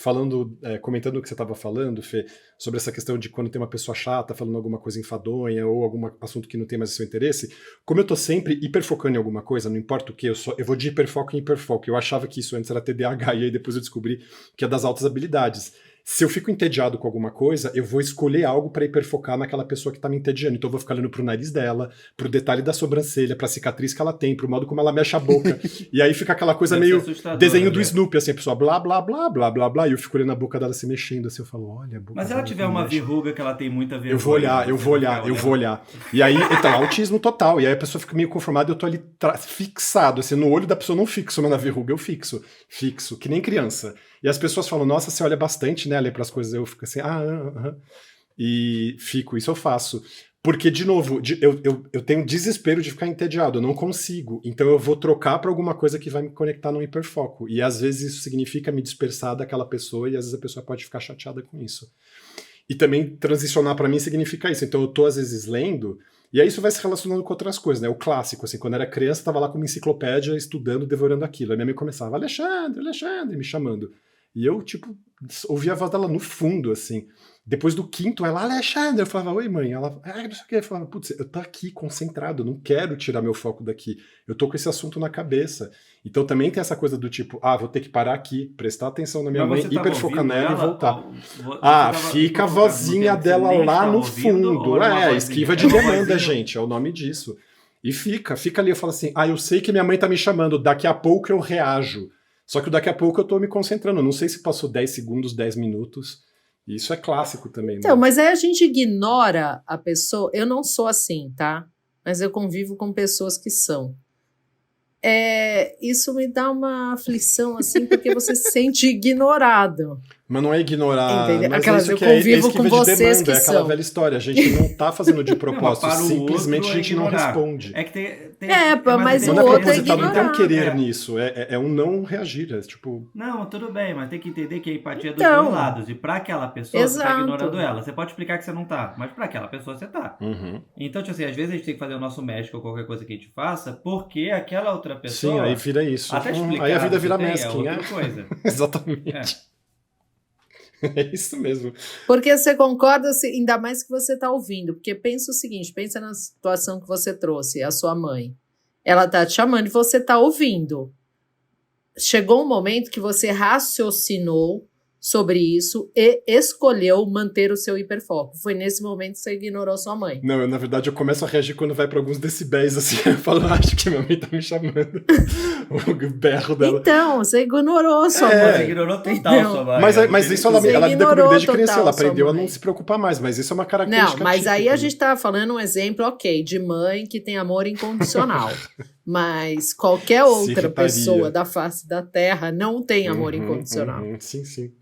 comentando o que você estava falando, Fê, sobre essa questão de quando tem uma pessoa chata falando alguma coisa enfadonha ou algum assunto que não tem mais o seu interesse, como eu tô sempre hiperfocando em alguma coisa, não importa o que, eu vou de hiperfoco em hiperfoco, eu achava que isso antes era TDAH, e aí depois eu descobri que é das altas habilidades. Se eu fico entediado com alguma coisa, eu vou escolher algo para hiperfocar naquela pessoa que tá me entediando. Então eu vou ficar olhando pro nariz dela, pro detalhe da sobrancelha, pra cicatriz que ela tem, pro modo como ela mexe a boca. E aí fica aquela coisa deve ser meio assustador, desenho do né? Snoopy, assim, a pessoa blá, blá, blá, blá, blá, blá, e eu fico olhando a boca dela se mexendo, assim, eu falo, olha, a boca Mas se ela dela tiver como uma mexe. verruga que ela tem muita vergonha. Eu vou olhar, você eu vou vai olhar, ficar eu vou olhando? olhar. E aí, então, autismo total. E aí a pessoa fica meio conformada e eu tô ali fixado, assim, no olho da pessoa não fixo, mas na verruga eu fixo, que nem criança. E as pessoas falam, nossa, você olha bastante, né, Lê, pras coisas. Eu fico assim, e fico, isso eu faço. Porque, de novo, eu tenho desespero de ficar entediado, eu não consigo. Então eu vou trocar pra alguma coisa que vai me conectar num hiperfoco. E às vezes isso significa me dispersar daquela pessoa e às vezes a pessoa pode ficar chateada com isso. E também transicionar pra mim significa isso. Então eu tô às vezes lendo, e aí isso vai se relacionando com outras coisas, né? O clássico, assim, quando eu era criança, eu tava lá com uma enciclopédia, estudando, devorando aquilo. Aí minha mãe começava, Alexandre, Alexandre, me chamando. E eu, tipo, ouvia a voz dela no fundo, assim. Depois do quinto, ela, Alexandre, eu falava, oi, mãe. Ela, não sei o que. Eu falava, putz, eu tô aqui concentrado, eu não quero tirar meu foco daqui. Eu tô com esse assunto na cabeça. Então também tem essa coisa do tipo, vou ter que parar aqui, prestar atenção na minha Mas mãe, você tava hiperfocar ouvindo nela e ela? voltar. Você tava Fica a hiperfocado no vozinha tempo que você dela nem lá estava no ouvindo, fundo. ou era uma vozinha? Esquiva de Era uma demanda, vozinha? gente, é o nome disso. E fica ali, eu falo assim, eu sei que minha mãe tá me chamando, daqui a pouco eu reajo. Só que daqui a pouco eu tô me concentrando, não sei se passou 10 segundos, 10 minutos. E isso é clássico também, Então, né? mas aí a gente ignora a pessoa. Eu não sou assim, tá? Mas eu convivo com pessoas que são. Isso me dá uma aflição, assim, porque você se sente ignorado. Mas não é ignorar, Entendeu? mas Aquelas, é isso eu que é convivo esquiva com de vocês demanda, que é aquela são. velha história. A gente não tá fazendo de Não, mas propósito, para o simplesmente outro a gente não ignorar. responde. É que tem Mas Mas o não é outro é propositado, não tem um ignorar. querer nisso, é um não reagir, é tipo... Não, tudo bem, mas tem que entender que a empatia é dos Então, dois lados. E para aquela pessoa, você tá exato. ignorando ela. Você pode explicar que você não tá, mas para aquela pessoa você tá. Uhum. Então, tipo assim, às vezes a gente tem que fazer o nosso médico ou qualquer coisa que a gente faça, porque aquela outra Sim, pessoa, aí vira isso. até explicar Aí a vida que vira tem, é masking, outra coisa. Exatamente. É isso mesmo. Porque você concorda, ainda mais que você está ouvindo. Porque pensa o seguinte, pensa na situação que você trouxe, a sua mãe. Ela está te chamando e você está ouvindo. Chegou um momento que você raciocinou sobre isso e escolheu manter o seu hiperfoco. Foi nesse momento que você ignorou sua mãe. Não, na verdade eu começo a reagir quando vai para alguns decibéis, assim, eu falo, acho que minha mãe tá me chamando. O berro dela. Então, você ignorou sua Você mãe. ignorou total Entendeu? sua mãe. Mas isso ela Você lida comigo ignorou desde criança, total ela sua aprendeu a mãe. não se preocupar mais, mas isso é uma característica Não, mas aí típica, a né? gente estava falando um exemplo, ok, de mãe que tem amor incondicional. Mas qualquer outra irritaria. pessoa da face da Terra não tem amor incondicional. Sim, sim.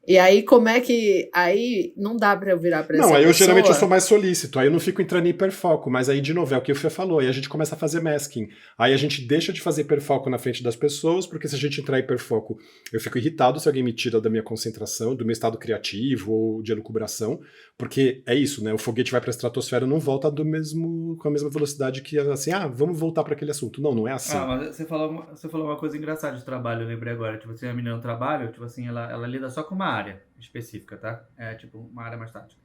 E aí, como é que... Aí não dá pra eu virar pra essa Não, aí eu pessoa... geralmente eu sou mais solícito, aí eu não fico entrando em hiperfoco, mas aí de novo é o que o Fê falou, aí a gente começa a fazer masking. Aí a gente deixa de fazer hiperfoco na frente das pessoas, porque se a gente entrar em hiperfoco, eu fico irritado se alguém me tira da minha concentração, do meu estado criativo ou de elucubração, porque é isso, né? O foguete vai pra estratosfera e não volta com a mesma velocidade que assim, vamos voltar para aquele assunto. Não é assim. Mas você falou uma coisa engraçada de trabalho, eu lembrei agora. Tipo assim, a menina no trabalho, tipo assim, ela lida só com uma área específica, tá? É tipo uma área mais tática.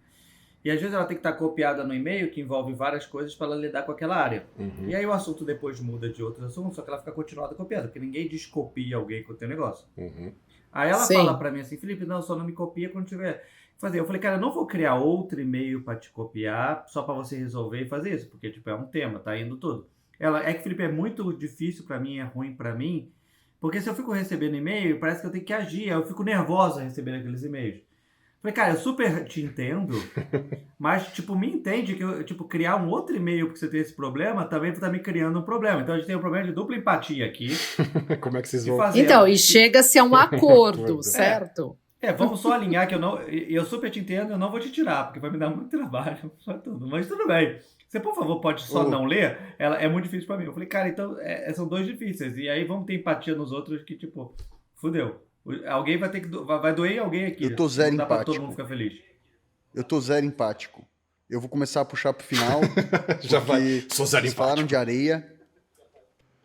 E às vezes ela tem que estar copiada no e-mail, que envolve várias coisas para ela lidar com aquela área. Uhum. E aí o assunto depois muda de outro assunto, só que ela fica continuada copiada, porque ninguém descopia alguém com o teu negócio. Uhum. Aí ela Sim. fala para mim assim, Felipe, não, só não me copia quando tiver que fazer. Eu falei, cara, eu não vou criar outro e-mail para te copiar, só para você resolver e fazer isso, porque tipo, é um tema, tá indo tudo. É que, Felipe, é muito difícil para mim, é ruim para mim, porque se eu fico recebendo e-mail, parece que eu tenho que agir, eu fico nervosa recebendo aqueles e-mails. Falei, cara, eu super te entendo, mas, tipo, me entende que eu, tipo, criar um outro e-mail porque você tem esse problema, também tá me criando um problema. Então a gente tem um problema de dupla empatia aqui. Como é que vocês de vão... fazer- Então, e chega-se a um acordo, Acordo. certo? Vamos só alinhar que eu super te entendo, eu não vou te tirar, porque vai me dar muito trabalho. Mas tudo bem. Você, por favor, pode só não ler? É muito difícil pra mim. Eu falei, cara, então são dois difíceis. E aí vamos ter empatia nos outros que, tipo, fudeu. Alguém vai ter que. Vai doer em alguém aqui. Eu tô zero não dá pra empático. todo mundo ficar feliz. Eu tô zero empático. Eu vou começar a puxar pro final. Já vai. porque Sou zero vocês falaram empático. de areia.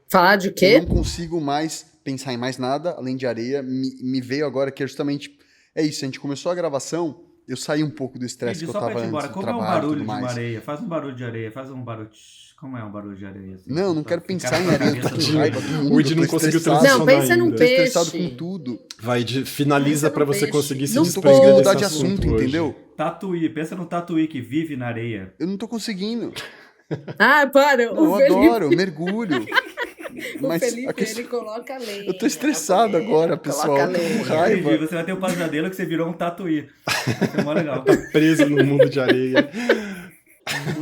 Falar de Eu quê? não consigo mais pensar em mais nada além de areia. Me veio agora que é justamente. É isso, a gente começou a gravação, eu saí um pouco do estresse que eu Só pra tava ir antes embora, do como é um trabalho e barulho tudo de uma mais. areia? Faz um barulho de areia, faz um barulho. Como é um barulho de areia? Assim, Não, não pra quero ficar pensar em na areia, cabeça tá do- de raiva do mundo. O Ed não tô conseguiu estressado. transicionar Não, pensa num ainda. Tô estressado peixe. com tudo. Finaliza Pensa pra no você peixe. conseguir se Não Não tô desprender conseguindo desse mudar de assunto, hoje. entendeu? Tatuí, pensa no tatuí que vive na areia. Eu não tô conseguindo. Ah, para, Não, eu o Felipe, adoro, eu mergulho. o Mas Felipe a questão- ele coloca lenha. Eu tô estressado agora, pessoal. Coloca Eu tô com lenha. raiva. Entendi, você vai ter um pesadelo que você virou um tatuí. Vai ser mó legal. Preso no mundo de areia.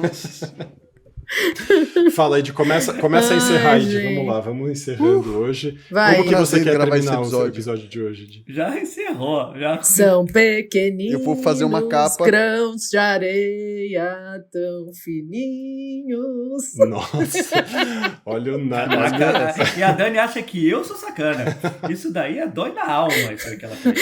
Nossa. Fala, Ed, começa a encerrar, Ai, Ed. gente. Vamos lá, vamos encerrando hoje. Vai. Como que você Prazer quer gravar esse terminar o episódio. episódio de hoje, Ed? Já encerrou. Já. São pequeninos Eu vou fazer uma capa. grãos de areia tão fininhos. Nossa, olha o nada. E a Dani acha que eu sou sacana. Isso daí é dói na alma, isso aí que ela fez.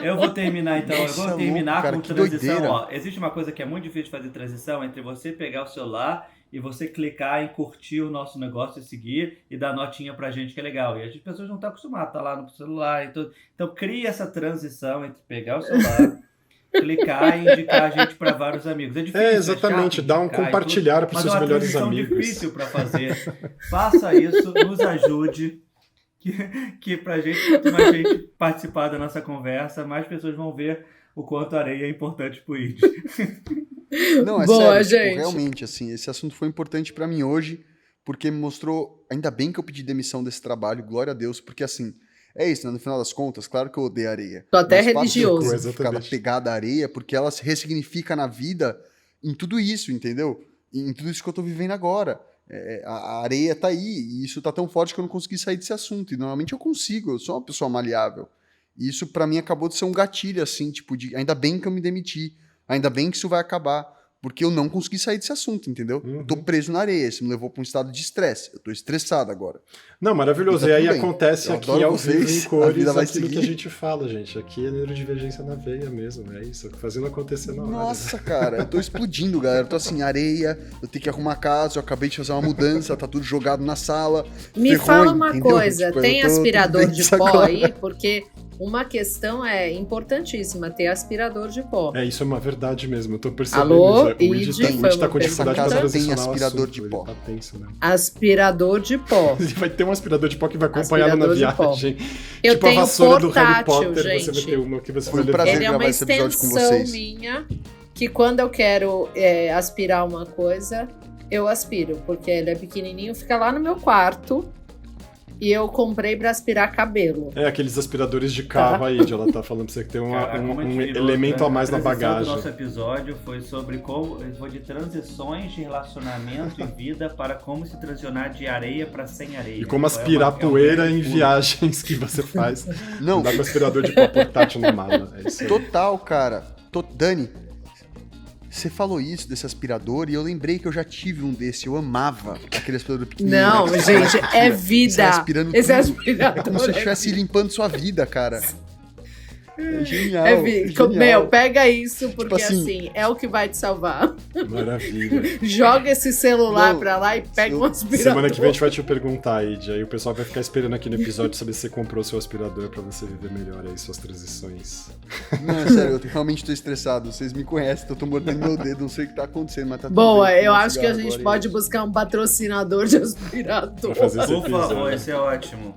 Eu vou terminar então. Nossa, Eu vou terminar louco, cara, com que transição. doideira. Ó, existe uma coisa que é muito difícil de fazer transição entre você pegar o celular e você clicar em curtir o nosso negócio e seguir e dar notinha pra gente que é legal. E as pessoas não estão acostumadas, tá lá no celular e tudo. Então cria essa transição entre pegar o celular, clicar e indicar a gente pra vários amigos. É difícil. Exatamente, chato dá um indicar e compartilhar tudo, pros mas seus é uma melhores transição amigos. difícil pra fazer. Faça isso, nos ajude. Que pra gente, quanto mais gente participar da nossa conversa, mais pessoas vão ver o quanto a areia é importante pro ID. Não, é Boa, sério, gente. realmente, assim, esse assunto foi importante pra mim hoje, porque me mostrou, ainda bem que eu pedi demissão desse trabalho, glória a Deus, porque assim, é isso, né? No final das contas, claro que eu odeio areia. Tô até mas o fato de religioso. eu ter Exatamente. ficado pegada à areia, porque ela se ressignifica na vida em tudo isso, entendeu? Em tudo isso que eu tô vivendo agora. A areia tá aí, e isso tá tão forte que eu não consegui sair desse assunto. E normalmente eu consigo, eu sou uma pessoa maleável. E isso pra mim acabou de ser um gatilho, assim, tipo, de ainda bem que eu me demiti, ainda bem que isso vai acabar, porque eu não consegui sair desse assunto, entendeu? Uhum. Eu tô preso na areia, isso me levou pra um estado de estresse. Eu tô estressado agora. Não, maravilhoso. E E tá aí tudo bem. acontece Eu aqui adoro ao vivo vocês, em a cores vida vai aquilo que seguir. a gente fala, gente. Aqui é neurodivergência na veia mesmo, é isso. Fazendo acontecer na hora. Nossa, cara, eu tô explodindo, galera. Eu tô assim, areia, eu tenho que arrumar a casa, eu acabei de fazer uma mudança, tá tudo jogado na sala. Me ferrou, fala uma entendeu? coisa, Tipo, eu tem tô aspirador tudo de dentro pó agora. aí? Porque uma questão é importantíssima, ter aspirador de pó. É, isso é uma verdade mesmo. Eu tô percebendo Alô, isso. O Id Id, tá, foi o Id tá uma com dificuldade de pergunta. transicionar Tem o aspirador assunto, de ele pó. tá tenso mesmo. Aspirador de pó. Ele vai ter um aspirador de pó que vai acompanhá-lo na Aspirador de pó. viagem. Eu Tipo a tenho vassoura do Harry portátil, Potter, você vai gente. ter uma que você Foi um vai levar. prazer Ele é gravar uma esse episódio com extensão vocês. minha, que quando eu quero aspirar uma coisa, eu aspiro, porque ele é pequenininho, fica lá no meu quarto, e eu comprei pra aspirar cabelo. É, aqueles aspiradores de carro aí, Id, ela tá falando pra você que tem Caraca, como a gente virou, elemento né? a mais na A transição bagagem. do nosso episódio foi sobre como foi de transições de relacionamento e vida para como se transicionar de areia para sem areia. E como Então, aspirar um poeira grande em pulo. viagens que você faz. Não, Dá com aspirador de pó portátil na mala. É isso aí. total, cara. Dani, você falou isso desse aspirador e eu lembrei que eu já tive um desse. Eu amava aquele aspirador pequenininho. Não, né? gente, é Você vida. vai aspirando Esse tudo. aspirador É como se eu é estivesse limpando sua vida, cara. É genial. Meu, pega isso, porque assim, é o que vai te salvar. Maravilha. Joga esse celular Não, pra lá e pega um aspirador. Semana que vem a gente vai te perguntar, Id, aí o pessoal vai ficar esperando aqui no episódio saber se você comprou seu aspirador pra você viver melhor aí suas transições. Não, é sério, eu realmente tô estressado. Vocês me conhecem, eu tô mordendo meu dedo, não sei o que tá acontecendo, mas tá tudo Boa, bem. eu acho que a gente pode buscar um patrocinador de aspirador. Pra fazer esse Por favor, episódio. esse é ótimo.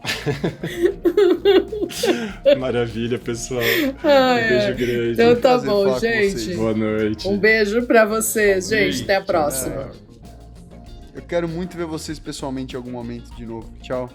Maravilha, pessoal. Ah, Um beijo grande. Então tá Prazer falar bom, com gente. vocês. Boa noite. Um beijo pra vocês, gente. Até a Tchau. próxima. Eu quero muito ver vocês pessoalmente em algum momento de novo. Tchau.